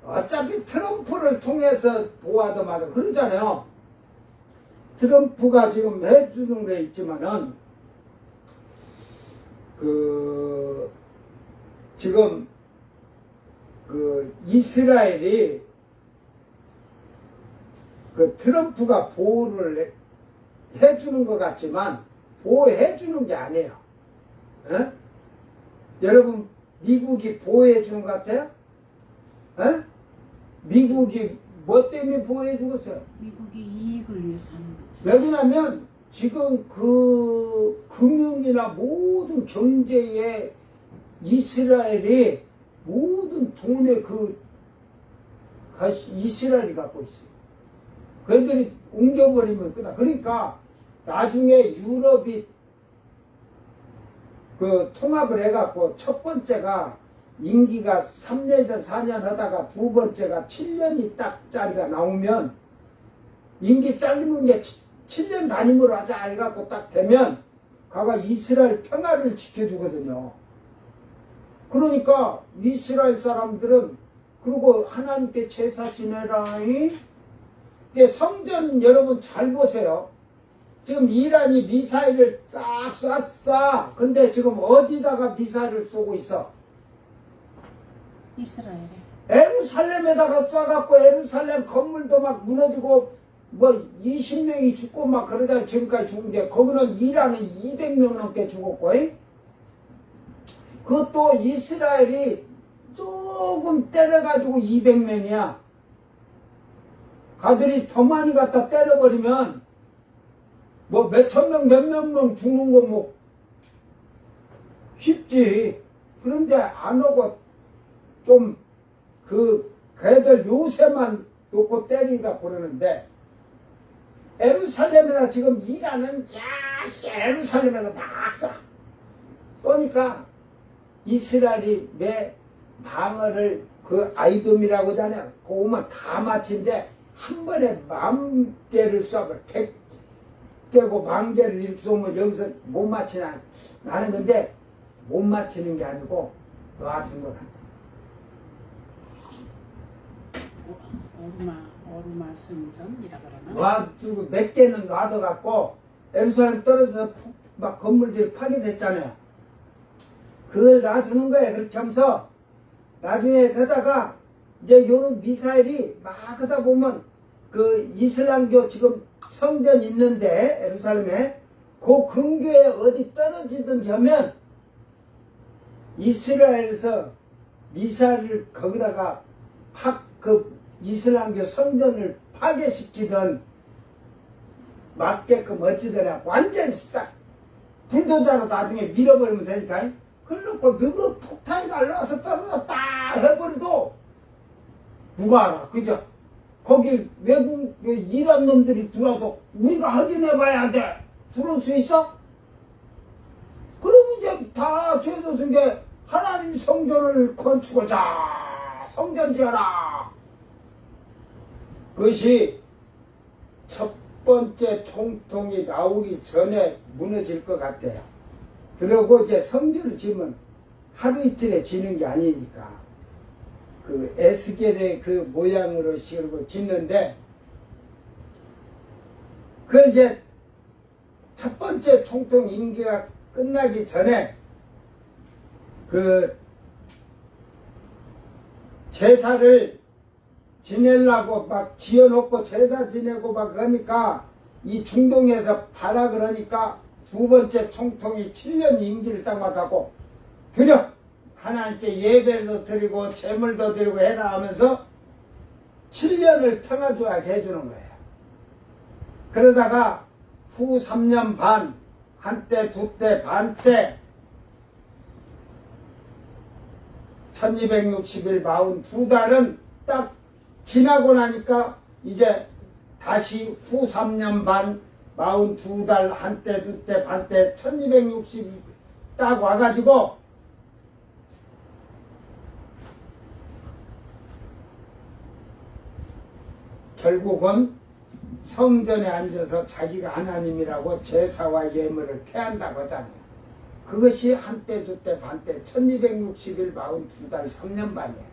어차피 트럼프를 통해서 보호하더마도 그러잖아요. 트럼프가 지금 해주는 게 있지만은 그 지금 그 이스라엘이 그 트럼프가 보호를 해주는 것 같지만 보호해주는 게 아니에요. 에? 여러분 미국이 보호해주는 것 같아요? 에? 미국이 뭐 때문에 보호해 주겠어요? 미국의 이익을 위해서 하는 거지. 왜 그러냐면 지금 그 금융이나 모든 경제에 이스라엘이 모든 돈의 이스라엘이 갖고 있어요. 그들이 옮겨버리면 끝나. 그러니까 나중에 유럽이 그 통합을 해갖고 첫 번째가 임기가 3년이든 4년 하다가 두 번째가 7년이 딱 짜리가 나오면 임기 짧은 게 7년 단임으로 하자 해갖고 딱 되면 가가 이스라엘 평화를 지켜주거든요. 그러니까 이스라엘 사람들은 그리고 하나님께 제사 지내라. 성전 여러분 잘 보세요. 지금 이란이 미사일을 싹 쐈어. 근데 지금 어디다가 미사일을 쏘고 있어? 이스라엘에. 예루살렘에다가 쏴갖고 예루살렘 건물도 막 무너지고 뭐 20명이 죽고 막 그러다 지금까지 죽은데 거기는 이란은 200명 넘게 죽었고 그것도 이스라엘이 조금 때려가지고 200명이야. 가들이 더 많이 갖다 때려버리면 뭐 몇천 명, 몇몇 명 죽는 거 뭐 쉽지. 그런데 안 오고 좀 걔들 요새만 놓고 때리니까 그러는데 예루살렘에다 지금 이란은 예루살렘에다 막 쏘니까 이스라엘이 내 방어를 그 아이돔이라고 하잖아요. 그거만 다 마친데 한 번에 10,000개를 쏴버 100개고 10,000개를 쏘면 여기서 못 맞히나. 나는 근데 못 맞히는 게 아니고 놔둔 것 같아. 오르마 성전이라 그러나? 놔두고 몇 개는 놔둬갖고 예루살렘 떨어져서 막 건물들이 파괴됐잖아요. 그걸 놔두는 거예요. 그렇게 하면서 나중에 그러다가 이제 요런 미사일이 막 하다 보면 그 이슬람교 지금 성전 있는데 예루살렘에 그 근교에 어디 떨어지든지 하면 이스라엘에서 미사일을 거기다가 그 이슬람교 성전을 파괴시키던 맞게끔 어찌더라 완전히 싹 불도저로 나중에 밀어버리면 되니까 그래놓고 너그 폭탄이 날라와서 떨어졌다 해버려도 누가 알아 그죠? 거기 외국 이란 놈들이 들어와서 우리가 확인해봐야 돼 들어올 수 있어? 그러면 이제 다 죄송한 게 하나님 성전을 건축하자 성전 지어라 그것이 첫 번째 총통이 나오기 전에 무너질 것 같아요. 그리고 이제 성전을 지으면 하루 이틀에 지는 게 아니니까 그 에스겔의 그 모양으로 식으로 짓는데 그걸 이제 첫 번째 총통 임기가 끝나기 전에 그 제사를 지내려고 막 지어놓고 제사 지내고 막 그러니까 이 중동에서 바라 그러니까 두 번째 총통이 7년 임기를 딱 맡았고 드려 하나님께 예배도 드리고 제물도 드리고 해라 하면서 7년을 평화조약해 해주는 거예요. 그러다가 후 3년 반, 한때, 두때, 반때 1260일 42달은 딱 지나고 나니까 이제 다시 후 3년 반 42달 한때 두때 반때 1260 딱 와가지고 결국은 성전에 앉아서 자기가 하나님이라고 제사와 예물을 패한다고 하잖아요. 그것이 한때 두때 반때 1260일 42달 3년 반이에요.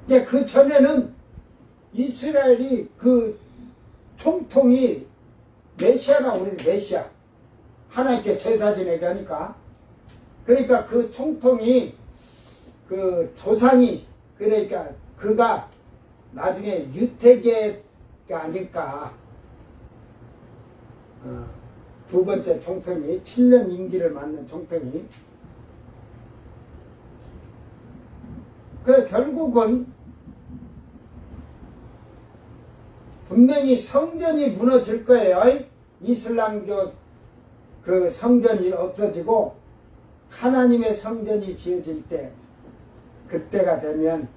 근데 그 전에는 이스라엘이 그 총통이 메시아라고 그래서 메시아 하나님께 제사 지내게 하니까 그러니까 그 총통이 그 조상이 그러니까 그가 나중에 유태계가 아닐까 두 번째 총통이 7년 임기를 맡는 총통이 그 결국은 분명히 성전이 무너질 거예요. 이슬람교 그 성전이 없어지고 하나님의 성전이 지어질 때 그때가 되면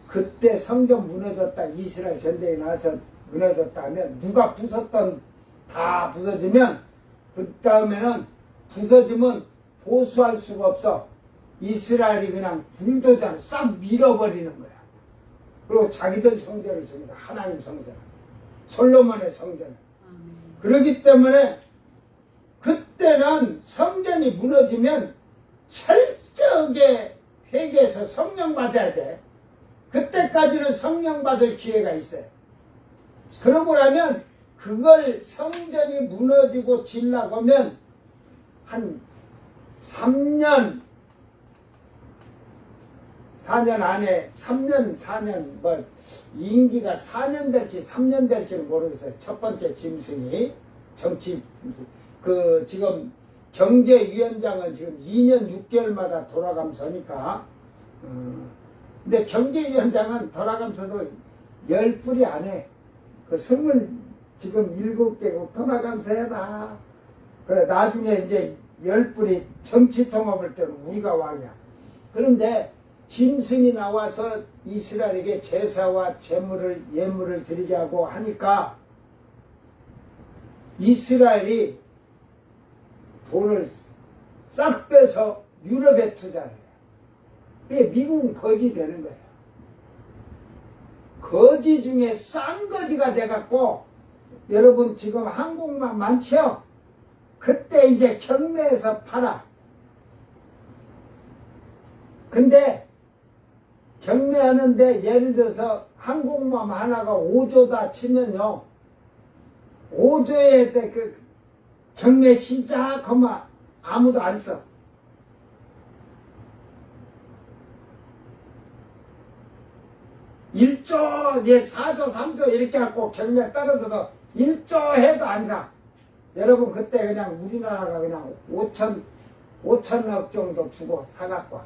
그때 성전 무너졌다 이스라엘 전쟁이 나서 무너졌다 하면 누가 부쉈던 다 부서지면 그 다음에는 부서지면 보수할 수가 없어. 이스라엘이 그냥 불도저로 싹 밀어버리는 거야. 그리고 자기들 성전을 정해서 하나님 성전, 솔로몬의 성전. 그렇기 때문에 그때는 성전이 무너지면 철저하게 회개해서 성령 받아야 돼. 그때까지는 성령 받을 기회가 있어요. 그러고 나면 그걸 성전이 무너지고 질라고 하면 한 3년 4년 안에 3년 4년 뭐 임기가 4년 될지 3년 될지는 모르겠어요. 첫 번째 짐승이 정치 그 지금 경제위원장은 지금 2년 6개월마다 돌아가면서 하니까 근데 경제위원장은 돌아가면서도 10불이 안 해. 그 20 지금 7개국 돌아가면서 해라. 그래 나중에 이제 10불이 정치 통합할 때는 우리가 왕이야. 그런데 짐승이 나와서 이스라엘에게 제사와 제물을 예물을 드리게 하고 하니까 이스라엘이 돈을 싹 빼서 유럽에 투자를 해요. 그게 미국은 거지 되는 거예요. 거지 중에 싼 거지가 돼갖고 여러분 지금 한국만 많죠? 그때 이제 경매에서 팔아. 근데 경매하는데 예를 들어서 항공모함 하나가 5조다 치면요, 5조에 그 경매 시작하면 아무도 안 써. 1조, 4조, 3조 이렇게 갖고 경매 떨어져도 1조 해도 안 사. 여러분 그때 그냥 우리나라가 그냥 5천억 정도 주고 사갖고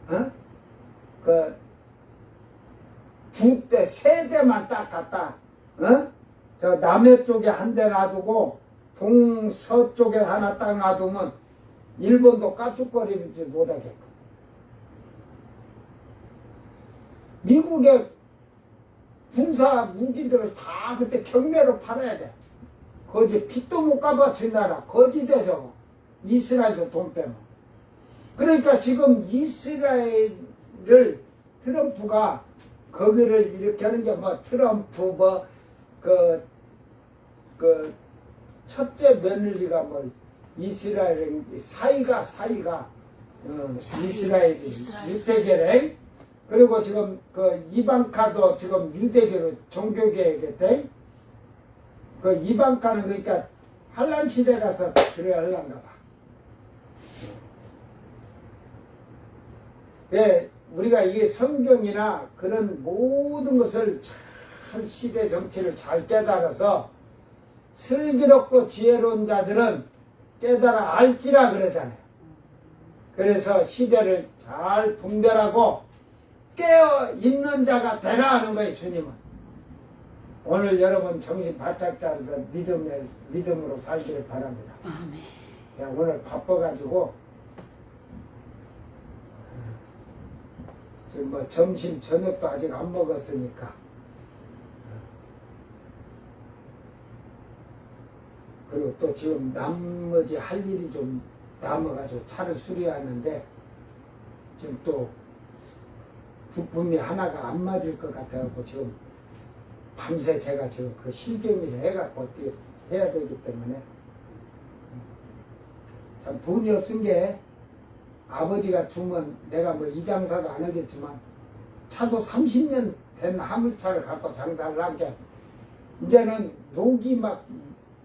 어? 그 두 대, 세 대만 딱 갖다 어? 저 남해 쪽에 한 대 놔두고 동서쪽에 하나 딱 놔두면 일본도 까죽거리지 못하겠고, 미국의 군사 무기들을 다 그때 경매로 팔아야 돼. 거지 빚도 못 갚아친 나라 거지 되죠. 이스라엘에서 돈 빼면. 그러니까 지금 이스라엘을 트럼프가 거기를 이렇게 하는 게 뭐 트럼프 뭐 그 첫째 며느리가 뭐 이스라엘 사이가 이스라엘이 유대계래. 그리고 지금 그 이방카도 지금 유대교로 종교계겠대. 그 이방카는 그러니까 한란 시대 가서 그래야 할란가 봐. 예, 우리가 이게 성경이나 그런 모든 것을 잘 시대 정치를 잘 깨달아서 슬기롭고 지혜로운 자들은 깨달아 알지라 그러잖아요. 그래서 시대를 잘 분별하고 깨어 있는 자가 되라 하는 거예요, 주님은. 오늘 여러분 정신 바짝 차려서 믿음으로 살기를 바랍니다. 아멘. 야, 오늘 바빠가지고 지금 뭐 점심 저녁도 아직 안 먹었으니까 그리고 또 지금 나머지 할 일이 좀 남아가지고 차를 수리하는데 지금 또 부품이 하나가 안 맞을 것 같아갖고 지금 밤새 제가 지금 그 실경위를 해갖고 어떻게 해야 되기 때문에 참 돈이 없은 게 아버지가 주면 내가 뭐 이 장사도 안 하겠지만 차도 30년 된 화물차를 갖고 장사를 한 게 이제는 녹이 막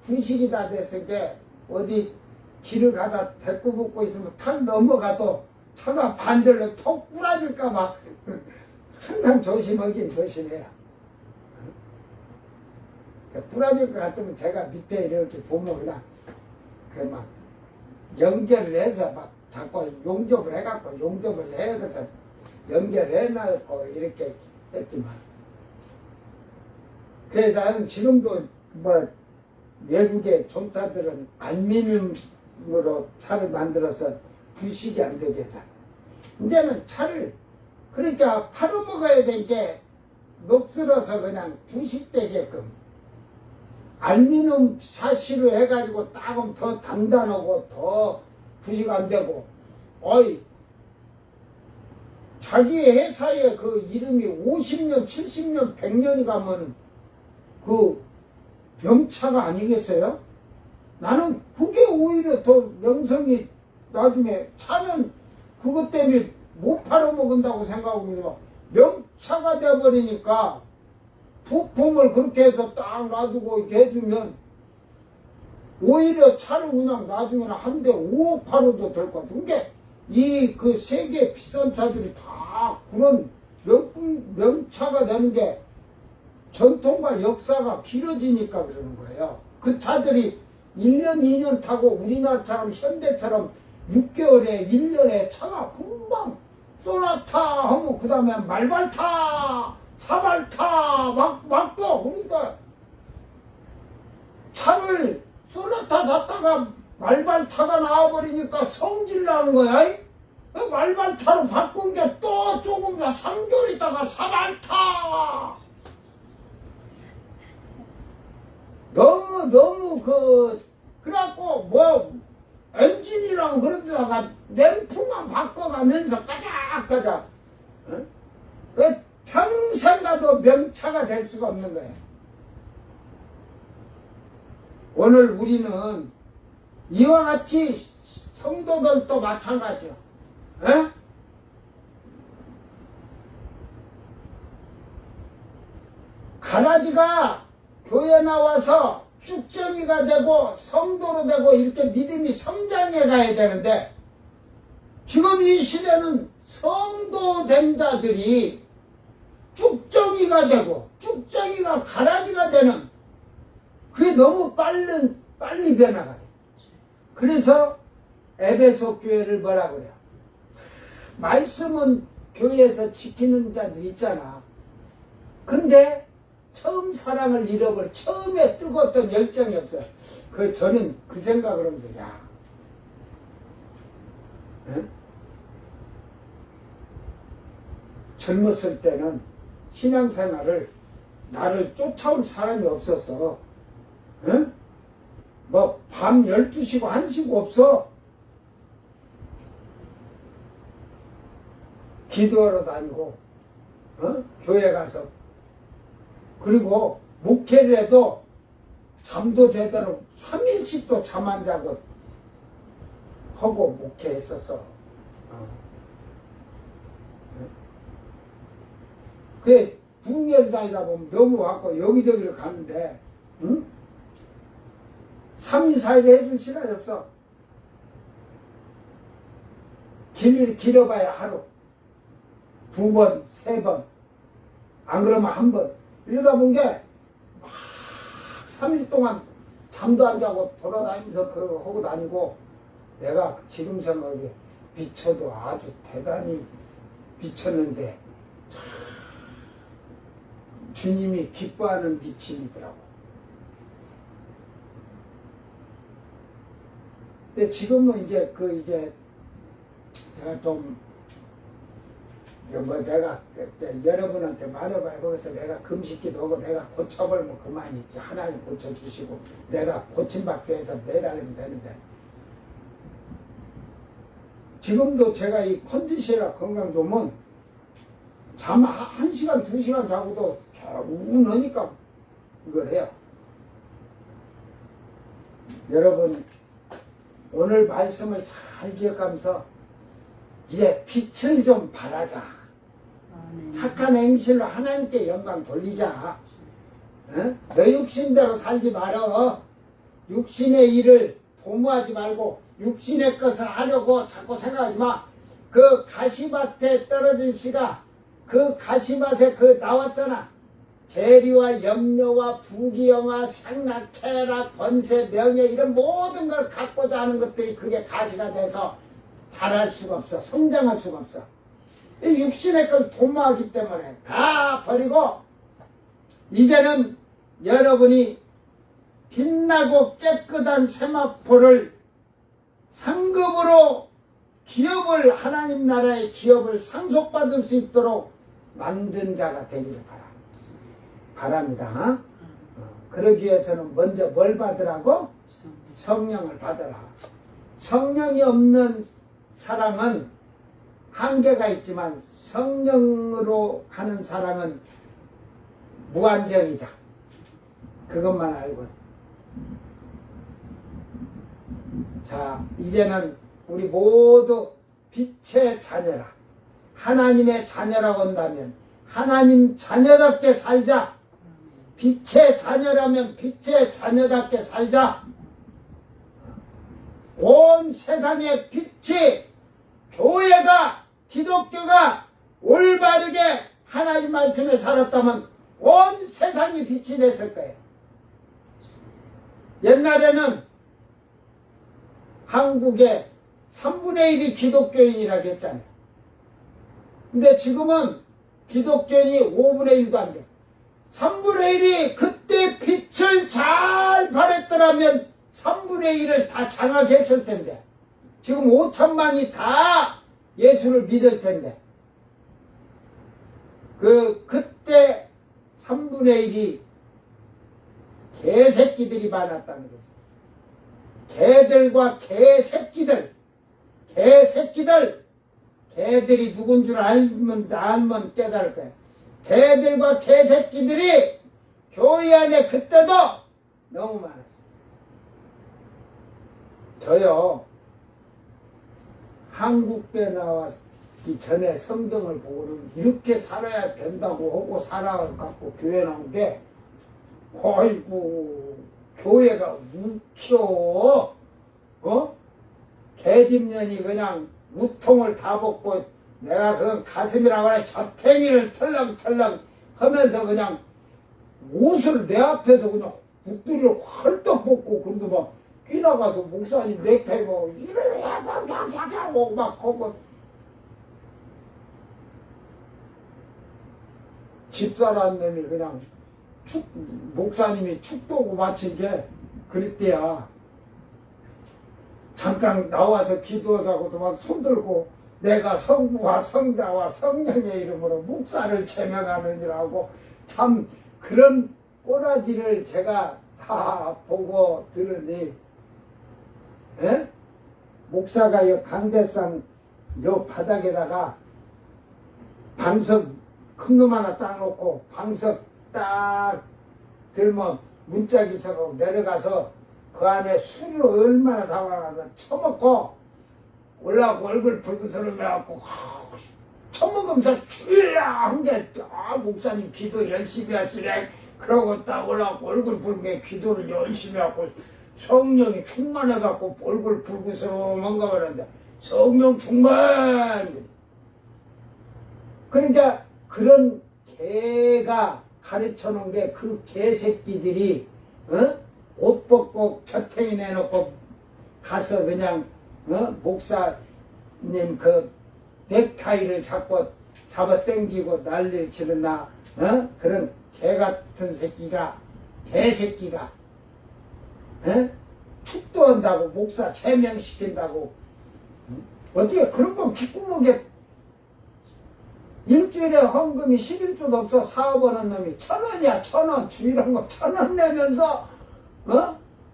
부식이 다 됐을 때 어디 길을 가다 데리고 붙고 있으면 탁 넘어가도 차가 반절로 톡 부러질까봐 항상 조심하긴 조심해요. 부러질 것 같으면 제가 밑에 이렇게 보면 그냥 그 막 연결을 해서 막 자꾸 용접을 해갖고 용접을 해서 연결해놓고 이렇게 했지만, 그래 나는 지금도 뭐 외국의 존차들은 알루미늄으로 차를 만들어서 부식이 안 되게 하잖아. 이제는 차를 그러니까 팔아먹어야 될 게 녹슬어서 그냥 부식되게끔 알루미늄 샤시로 해가지고 따가면 더 단단하고 더 부식 안 되고, 어이 자기 회사에 그 이름이 50년, 70년, 100년이 가면 그 명차가 아니겠어요? 나는 그게 오히려 더 명성이 나중에 차는 그것 때문에 못 팔아먹은다고 생각하고 명차가 돼버리니까 부품을 그렇게 해서 딱 놔두고 이렇게 해주면 오히려 차를 그냥 나중에는 한 대 5억 팔아도 될 것 같아. 그러니까 이 그 세계 비싼 차들이 다 그런 명차가 되는 게 전통과 역사가 길어지니까 그러는 거예요. 그 차들이 1년, 2년 타고 우리나라처럼 현대처럼 6개월에 1년에 차가 금방 쏘나타 하면 그 다음에 말발타, 사발타 막 또 그러니까 차를 쏘나타 샀다가 말발타가 나와버리니까 성질 나는 거야. 말발타로 바꾼 게 또 조금 더 3개월 있다가 사발타. 너무 그래갖고 뭐 엔진이랑 그런 데다가 램프만 바꿔가면서 까작까작 어? 평생 가도 명차가 될 수가 없는 거예요. 오늘 우리는 이와 같이 성도들도 마찬가지요. 에? 가라지가 교회 나와서 쭉정이가 되고 성도로 되고 이렇게 믿음이 성장해 가야 되는데 지금 이 시대는 성도 된 자들이 쭉정이가 되고 쭉정이가 가라지가 되는 그게 너무 빨리 변화가 돼. 그래서 에베소 교회를 뭐라 그래요? 말씀은 교회에서 지키는 자들 있잖아. 근데 처음 사랑을 잃어버려. 처음에 뜨거웠던 열정이 없어요. 저는 그 생각을 하면서 야, 에? 젊었을 때는 신앙생활을 나를 쫓아올 사람이 없었어. 에? 뭐 밤 12시고 1시고 없어. 기도하러 다니고 교회 가서 그리고 목회를 해도 잠도 제대로 3일씩도 잠 안 자고 하고 목회했었어. 그게 북녘 다니다 보면 넘어왔고 여기저기를 가는데 3일 4일에 해줄 시간이 없어. 길어봐야 하루 2번 3번 안 그러면 1번 이러다 본 게 막 3일 동안 잠도 안 자고 돌아다니면서 그거 하고 다니고 내가 지금 생각에 미쳐도 아주 대단히 미쳤는데 참 주님이 기뻐하는 미침이더라고. 근데 지금은 이제 제가 좀 내가 여러분한테 말해봐야 거기서 내가 금식기도 하고 내가 고쳐버리면 그만이지. 하나님 고쳐주시고 내가 고침받기 위해서 매달리면 되는데 지금도 제가 이 컨디션이라 건강 좋으면 잠 1시간 2시간 자고도 우는하니까 이걸 해요. 여러분 오늘 말씀을 잘 기억하면서 이제 빛을 좀 발하자. 착한 행실로 하나님께 영광 돌리자. 너 육신대로 살지 말어. 육신의 일을 도모하지 말고 육신의 것을 하려고 자꾸 생각하지 마. 그 가시밭에 떨어진 씨가 그 가시밭에 나왔잖아. 재리와 염려와 부귀영화 생락 쾌락 권세 명예 이런 모든 걸 갖고자 하는 것들이 그게 가시가 돼서 자랄 수가 없어. 성장할 수가 없어. 이 육신의 걸 도모하기 때문에 다 버리고 이제는 여러분이 빛나고 깨끗한 세마포를 상급으로 기업을 하나님 나라의 기업을 상속받을 수 있도록 만든 자가 되기를 바랍니다. 그러기 위해서는 먼저 뭘 받으라고? 성령을 받으라. 성령이 없는 사랑은 한계가 있지만 성령으로 하는 사랑은 무한정이다. 그것만 알고. 자, 이제는 우리 모두 빛의 자녀라. 하나님의 자녀라고 한다면 하나님 자녀답게 살자. 빛의 자녀라면 빛의 자녀답게 살자. 온 세상의 빛이 교회가 기독교가 올바르게 하나님 말씀에 살았다면 온 세상이 빛이 됐을 거예요. 옛날에는 한국의 3분의 1이 기독교인이라고 했잖아요. 근데 지금은 기독교인이 5분의 1도 안 돼. 3분의 1이 그때 빛을 잘 발했더라면 3분의 1을 다 장악했을 텐데 지금 5천만이 다 예수를 믿을 텐데 그때 3분의 1이 개새끼들이 많았다는 거죠. 개들과 개새끼들 개들이 누군 줄 알면 깨달을 거야. 개들과 개새끼들이 교회 안에 그때도 너무 많았어요. 저요, 한국에 나왔기 전에 성경을 보고는 이렇게 살아야 된다고 하고 살아갖고 교회 나온 게, 어이구, 교회가 웃겨. 계집년이 그냥 우통을 다 벗고, 내가 그건 가슴이라고 하래, 저탱이를 털렁털렁 하면서 그냥 옷을 내 앞에서 그냥 묵두리를 헐떡 벗고, 그런데 막 끼나가서 목사님 넥타이 보고 막 하고, 집사람 놈이 그냥 목사님이 축도고 마친 게 그랬대야. 잠깐 나와서 기도하자고도 막 손들고, 내가 성부와 성자와 성령의 이름으로 목사를 제명하느니라고, 참 그런 꼬라지를 제가 다 보고 들으니, 에? 목사가 이 강대산 요 바닥에다가 방석 큰 놈 하나 딱 놓고, 방석 딱 들면 문짝이 서고 내려가서 그 안에 술을 얼마나 담아놔서 처먹고 올라가고 얼굴 붉은스러워 해갖고 처먹으면서 주야 한 게, 목사님 기도 열심히 하시래. 그러고 딱 올라가고 얼굴 붉게 기도를 열심히 하고 성령이 충만해갖고 얼굴 붉은스러운가 그러는데, 성령 충만. 그러니까 그런 개가 가르쳐 놓은 게, 그 개새끼들이 옷 벗고 저탱이 내놓고 가서 그냥 목사님 그 넥타이를 잡아 당기고 난리를 치는 나, 그런 개 같은 새끼가, 개새끼가 축도한다고 목사 제명시킨다고, 어떻게 그런 건 기쁘게 일주일에 헌금이 11조도 없어 사업하는 놈이 1,000원이야, 1,000원. 주일한 거 1,000원 내면서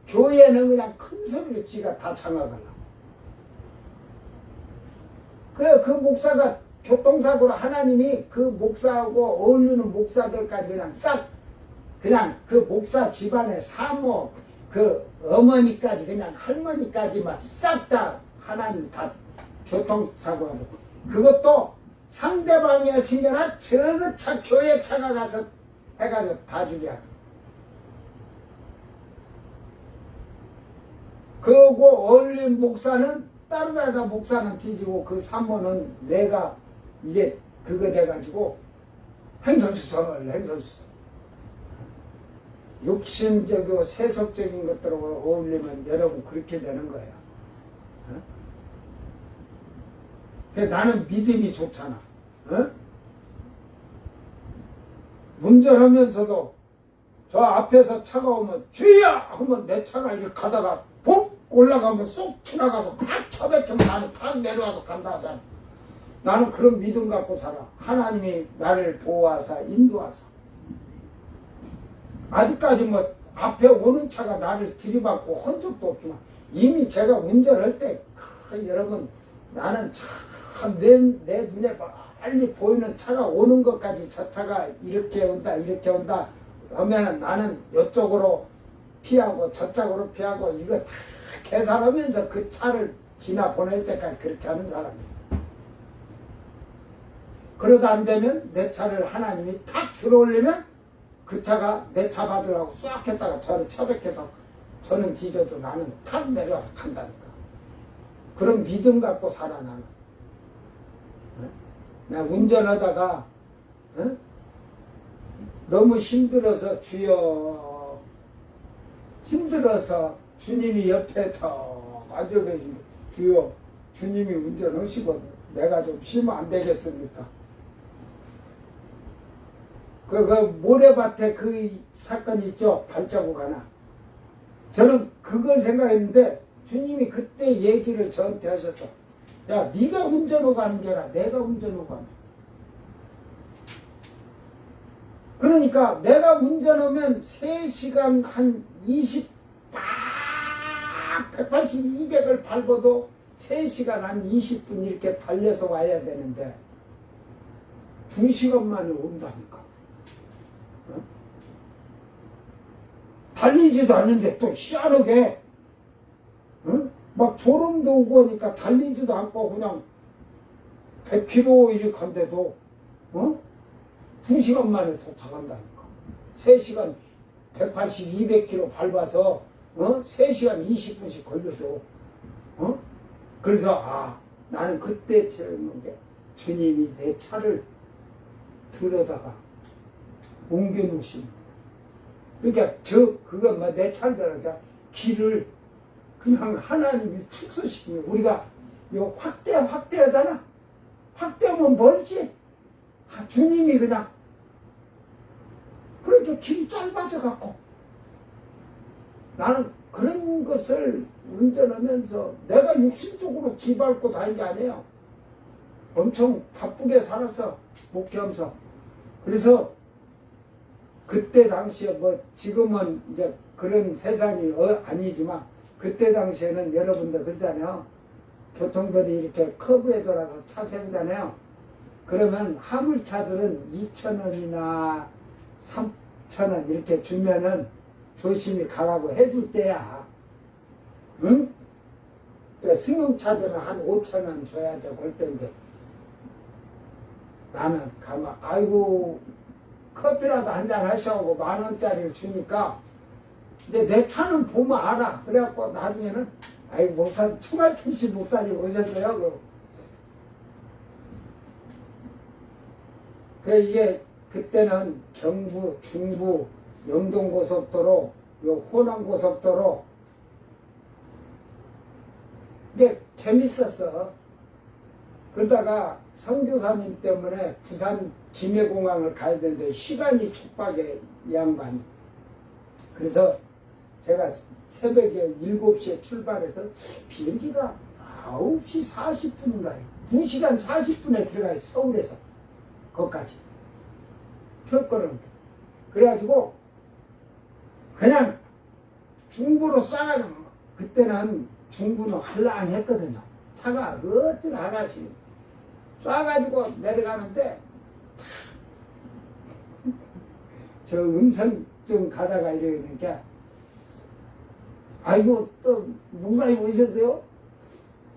교회는 그냥 큰 소리로 지가 다 장악하려고. 그 목사가 교통사고로 하나님이 그 목사하고 어울리는 목사들까지 그냥 싹, 그냥 그 목사 집안의 사모, 그 어머니까지, 그냥 할머니까지만 싹 다 하나님 다 교통사고로. 그것도 상대방의 친구나 저거 차, 교회 차가 가서 해가지고 다 죽여. 그거 어울린 목사는 다른 데다 목사는 뒤지고, 그 사모는 내가 이게 그거 돼가지고 행선수선을 행선수선. 육신적이고 세속적인 것들하고 어울리면 여러분 그렇게 되는 거예요. 나는 믿음이 좋잖아. 운전하면서도 저 앞에서 차가 오면 주여 하면 내 차가 이렇게 가다가 복 올라가면 쏙 지나가서 팍 쳐박히면 나는 팍 내려와서 간다 하잖아. 나는 그런 믿음 갖고 살아. 하나님이 나를 보호하사 인도하사. 아직까지 뭐 앞에 오는 차가 나를 들이받고 한 적도 없지만, 이미 제가 운전할 때 여러분, 나는 내 눈에 빨리 보이는 차가 오는 것까지, 저 차가 이렇게 온다 이렇게 온다 하면은 나는 이쪽으로 피하고 저쪽으로 피하고, 이거 다 계산하면서 그 차를 지나 보낼 때까지 그렇게 하는 사람이에요. 그러다 안 되면 내 차를 하나님이 탁 들어올리면 그 차가 내 차 받으라고 싹 했다가 저를 처박혀서 저는 뒤져도 나는 탁 내려와서 간다니까. 그런 믿음 갖고 살아 나는. 나 운전하다가 너무 힘들어서, 주여 힘들어서 주님이 옆에 더 앉아 계신, 주여 주님이 운전하시고 내가 좀 쉬면 안 되겠습니까? 그 모래밭에 그 사건 있죠, 발자국 하나. 저는 그걸 생각했는데 주님이 그때 얘기를 저한테 하셨어. 야, 네가 운전하고 가는 게 아니라 내가 운전하고 가는. 그러니까 내가 운전하면 3시간 한 180, 200을 밟아도 3시간 한 20분 이렇게 달려서 와야 되는데, 2시간 만에 온다니까. 어? 달리지도 않는데 또 희한하게 막 졸음도 오고 하니까 달리지도 않고 그냥 100km 이렇게 한데도 2시간 만에 도착한다니까. 3시간 180, 200km 밟아서 3시간 20분씩 걸려도 그래서 나는 그때 젊은 게 주님이 내 차를 들여다가 옮겨 놓으신 그러니까 그거 내 차를 들여다가 길을 그냥 하나님이 축소시키면 우리가 요 확대하잖아. 확대하면 멀지. 주님이 그냥 그러니까 길이 짧아져 갖고 나는 그런 것을 운전하면서 내가 육신적으로 기 밟고 다닌 게 아니에요. 엄청 바쁘게 살았어. 목회하면서. 그래서 그때 당시에 뭐 지금은 이제 그런 세상이 아니지만 그때 당시에는 여러분들 그러잖아요. 교통들이 이렇게 커브에 돌아서 차 세우잖아요. 그러면 화물차들은 2,000원이나 3,000원 이렇게 주면은 조심히 가라고 해줄 때야. 응? 그러니까 승용차들은 한 5,000원 줘야 되고 그럴 때인데 나는 가면 아이고 커피라도 한잔 하시라고 10,000원짜리를 주니까 이제 내 차는 보면 알아. 그래갖고 나중에는 아이고 목사 총알통신 목사님 오셨어요. 이게 그때는 경부, 중부, 영동고속도로, 요 호남고속도로 이게 재밌었어. 그러다가 선교사님 때문에 부산 김해공항을 가야 되는데 시간이 촉박해 이 양반이. 그래서 제가 새벽에 7시에 출발해서 비행기가 9시 40분인가요? 2시간 40분에 들어가요. 서울에서 거기까지 표권은. 그래가지고 그냥 중부로 싸가지고 그때는 중부는 한량했거든요. 차가 어떤 하나씩 쏴가지고 내려가는데 저 음성 좀 가다가 이러니까 아이고 또 목사님 오셨어요?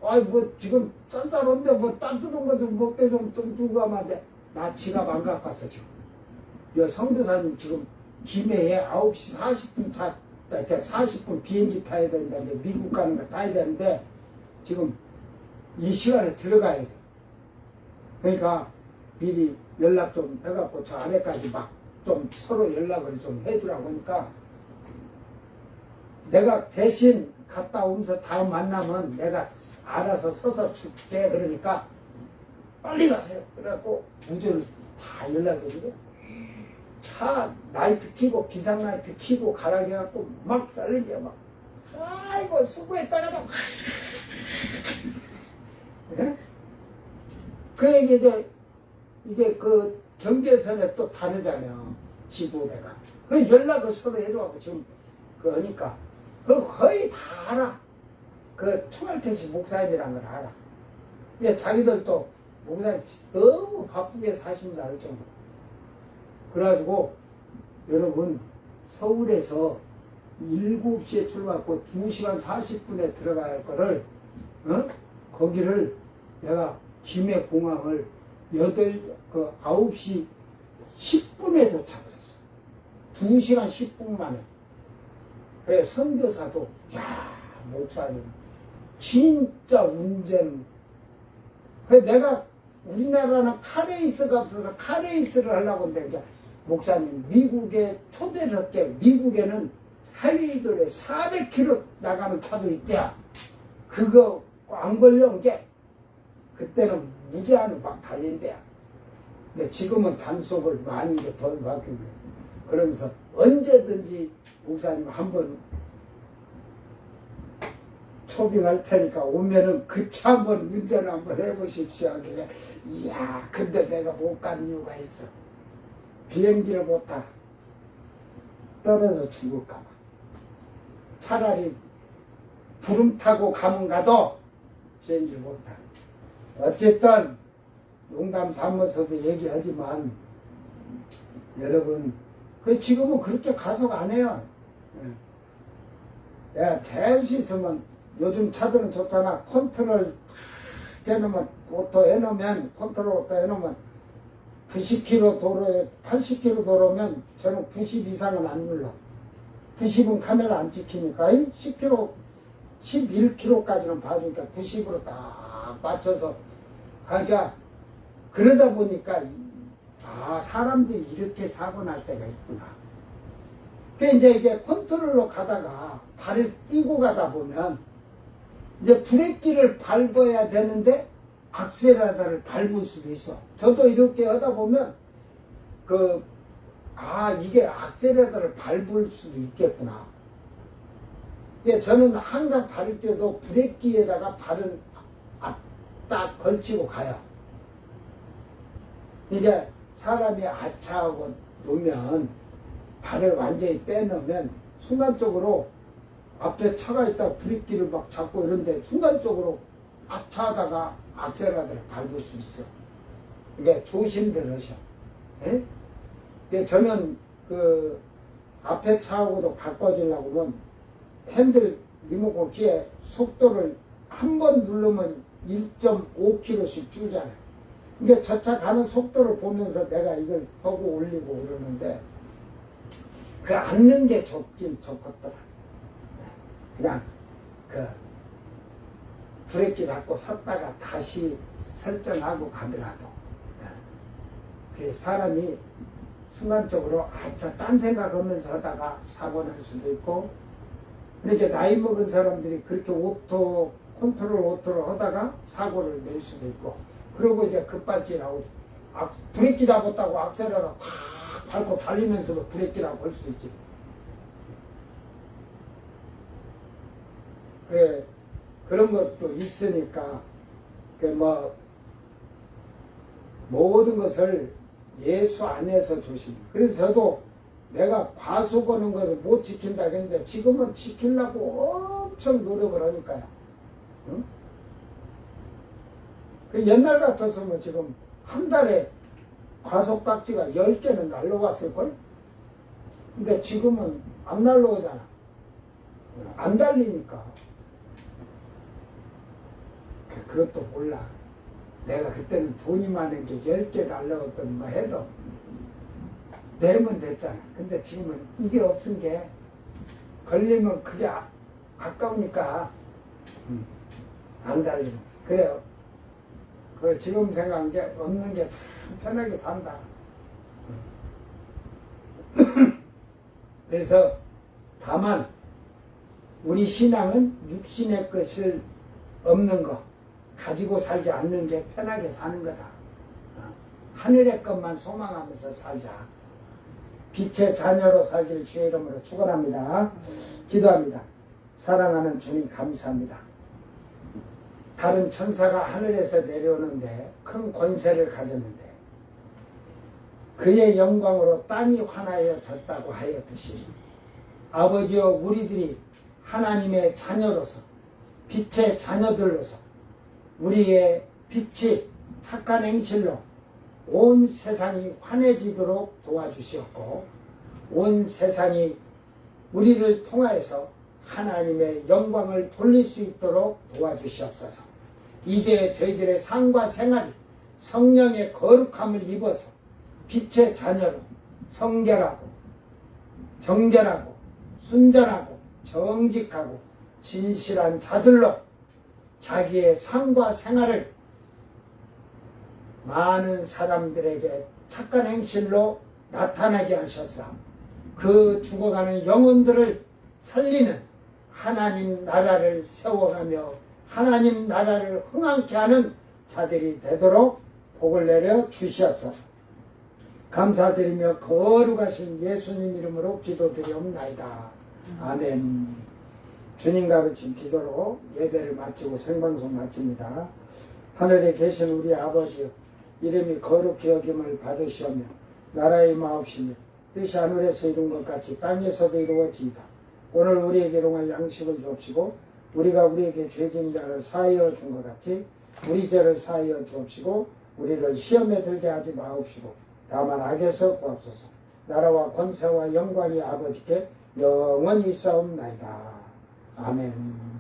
아이 뭐 지금 짠짠한데 뭐 따뜻한 거 좀 먹게 좀 주고 하면 안 돼. 나 지갑 안 갖고 왔어 지금. 여 성교사님 지금 김해에 9시 40분 차 이렇게 40분 비행기 타야 된다는데 미국 가는 거 타야 되는데 지금 이 시간에 들어가야 돼. 그러니까 미리 연락 좀 해갖고 저 안에까지 막 좀 서로 연락을 좀 해주라고 하니까 내가 대신 갔다 오면서 다음 만나면 내가 알아서 서서 줄게. 그러니까 빨리 가세요. 그래갖고 무전을 다 연락해주고 차 라이트 켜고 비상 라이트 켜고 가라게 해갖고 막 달리게 막 아이고 수고했다가 네? 그 얘기 이게 그 경계선에 또 다르잖아요. 지도대가. 그 연락을 서로 해줘갖고 지금 그러니까 그 거의 다 알아. 그 총알택시 목사님이란 걸 알아. 근데 자기들도 목사님 너무 바쁘게 사신다 할 정도. 그래가지고 여러분 서울에서 7시에 출발하고 2시간 40분에 들어가야 할 거를 거기를 내가 김해공항을 9시 10분에 도착을 했어. 2시간 10분 만에. 그래 선교사도 야 목사님 진짜 운전. 그래 내가 우리나라는 카레이스가 없어서 카레이스를 하려고 했는데 목사님 미국에 초대를 할게. 미국에는 하이웨이도에 400km 나가는 차도 있대야. 그거 안 걸려온 게 그때는 무제한으로 막 달린대야. 근데 지금은 단속을 많이 이제 벌 받고 그러면서 언제든지 목사님 한번 초빙할 테니까 오면은 그 차 한번 운전 한번 해보십시오. 하길래 이야 근데 내가 못 간 이유가 있어. 비행기를 못 타. 떨어져 죽을까 봐. 차라리 구름 타고 가면 가도 비행기를 못 타. 어쨌든 농담 삼아서도 얘기하지만 여러분 그 지금은 그렇게 가속 안 해요. 내가 될 수 있으면 요즘 차들은 좋잖아. 컨트롤 해놓으면 오토 해놓으면 컨트롤 오토 해놓으면 90km 도로에 80km 도로면 저는 90 이상은 안 눌러. 90은 카메라 안 찍히니까 10km 11km까지는 봐주니까 90으로 딱 맞춰서 그러니까 그러다 보니까 사람들이 이렇게 사고 날 때가 있구나. 그 이제 이게 컨트롤로 가다가 발을 띄고 가다 보면 이제 브레이크를 밟아야 되는데 악셀레라터를 밟을 수도 있어. 저도 이렇게 하다 보면 이게 악셀레라터를 밟을 수도 있겠구나. 예, 저는 항상 밟을 때도 브레이크에다가 발은 딱 걸치고 가요. 이게 사람이 아차하고 놓으면 발을 완전히 빼놓으면 순간적으로 앞에 차가 있다가 브레이크를 막 잡고 이런데 순간적으로 아차하다가 악셀레라터를 밟을 수 있어. 이게 조심들 하셔. 예? 예, 저는 그 앞에 차하고도 바꿔주려고 하면 핸들 리모컨 키에 속도를 한 번 누르면 1.5km씩 줄잖아요. 이게 저 차 가는 속도를 보면서 내가 이걸 보고 올리고 그러는데 그 앉는 게 좋긴 좋겠더라. 그냥 브레이크 잡고 섰다가 다시 설정하고 가더라도 그 사람이 순간적으로 딴 생각하면서 하다가 사고 날 수도 있고 이렇게 나이 먹은 사람들이 그렇게 컨트롤 오토로 하다가 사고를 낼 수도 있고 그리고 이제 급발진하고 브레이크 잡았다고 악셀레라터 탁 밟고 달리면서도 브레이크라고 할 수 있지. 그래 그런 것도 있으니까 모든 것을 예수 안에서 조심. 그래서 저도 내가 과속하는 것을 못 지킨다 했는데 지금은 지키려고 엄청 노력을 하니까요. 응? 그 옛날 같았으면 지금 한 달에 과속딱지가 10개는 날라왔을걸? 근데 지금은 안 날라오잖아. 안 달리니까. 그것도 몰라. 내가 그때는 돈이 많은 게 10개 날라왔던 거 해도 내면 됐잖아. 근데 지금은 이게 없은 게 걸리면 그게 아까우니까 안 달리는. 그래요. 그 지금 생각한 게 없는 게 참 편하게 산다. 그래서 다만 우리 신앙은 육신의 것을 없는 거 가지고 살지 않는 게 편하게 사는 거다. 하늘의 것만 소망하면서 살자. 빛의 자녀로 살길 주의 이름으로 축원합니다. 기도합니다. 사랑하는 주님 감사합니다. 다른 천사가 하늘에서 내려오는데 큰 권세를 가졌는데 그의 영광으로 땅이 환하여졌다고 하였듯이 아버지여 우리들이 하나님의 자녀로서 빛의 자녀들로서 우리의 빛이 착한 행실로 온 세상이 환해지도록 도와주시었고 온 세상이 우리를 통하여서 하나님의 영광을 돌릴 수 있도록 도와주시옵소서. 이제 저희들의 삶과 생활이 성령의 거룩함을 입어서 빛의 자녀로 성결하고 정결하고 순전하고 정직하고 진실한 자들로 자기의 삶과 생활을 많은 사람들에게 착한 행실로 나타나게 하셔서 그 죽어가는 영혼들을 살리는 하나님 나라를 세워가며 하나님 나라를 흥황케 하는 자들이 되도록 복을 내려 주시옵소서. 감사드리며 거룩하신 예수님 이름으로 기도드리옵나이다. 아멘. 주님 가르친 기도로 예배를 마치고 생방송 마칩니다. 하늘에 계신 우리 아버지여 이름이 거룩히 여김을 받으시오며 나라의 마옵시며 뜻이 하늘에서 이룬 것 같이 땅에서도 이루어지이다. 오늘 우리에게 일용할 양식을 주옵시고 우리가 우리에게 죄진 자를 사하여 준 것 같이 우리 죄를 사하여 주옵시고 우리를 시험에 들게 하지 마옵시고 다만 악에서 구하옵소서. 나라와 권세와 영광이 아버지께 영원히 있사옵나이다. 아멘.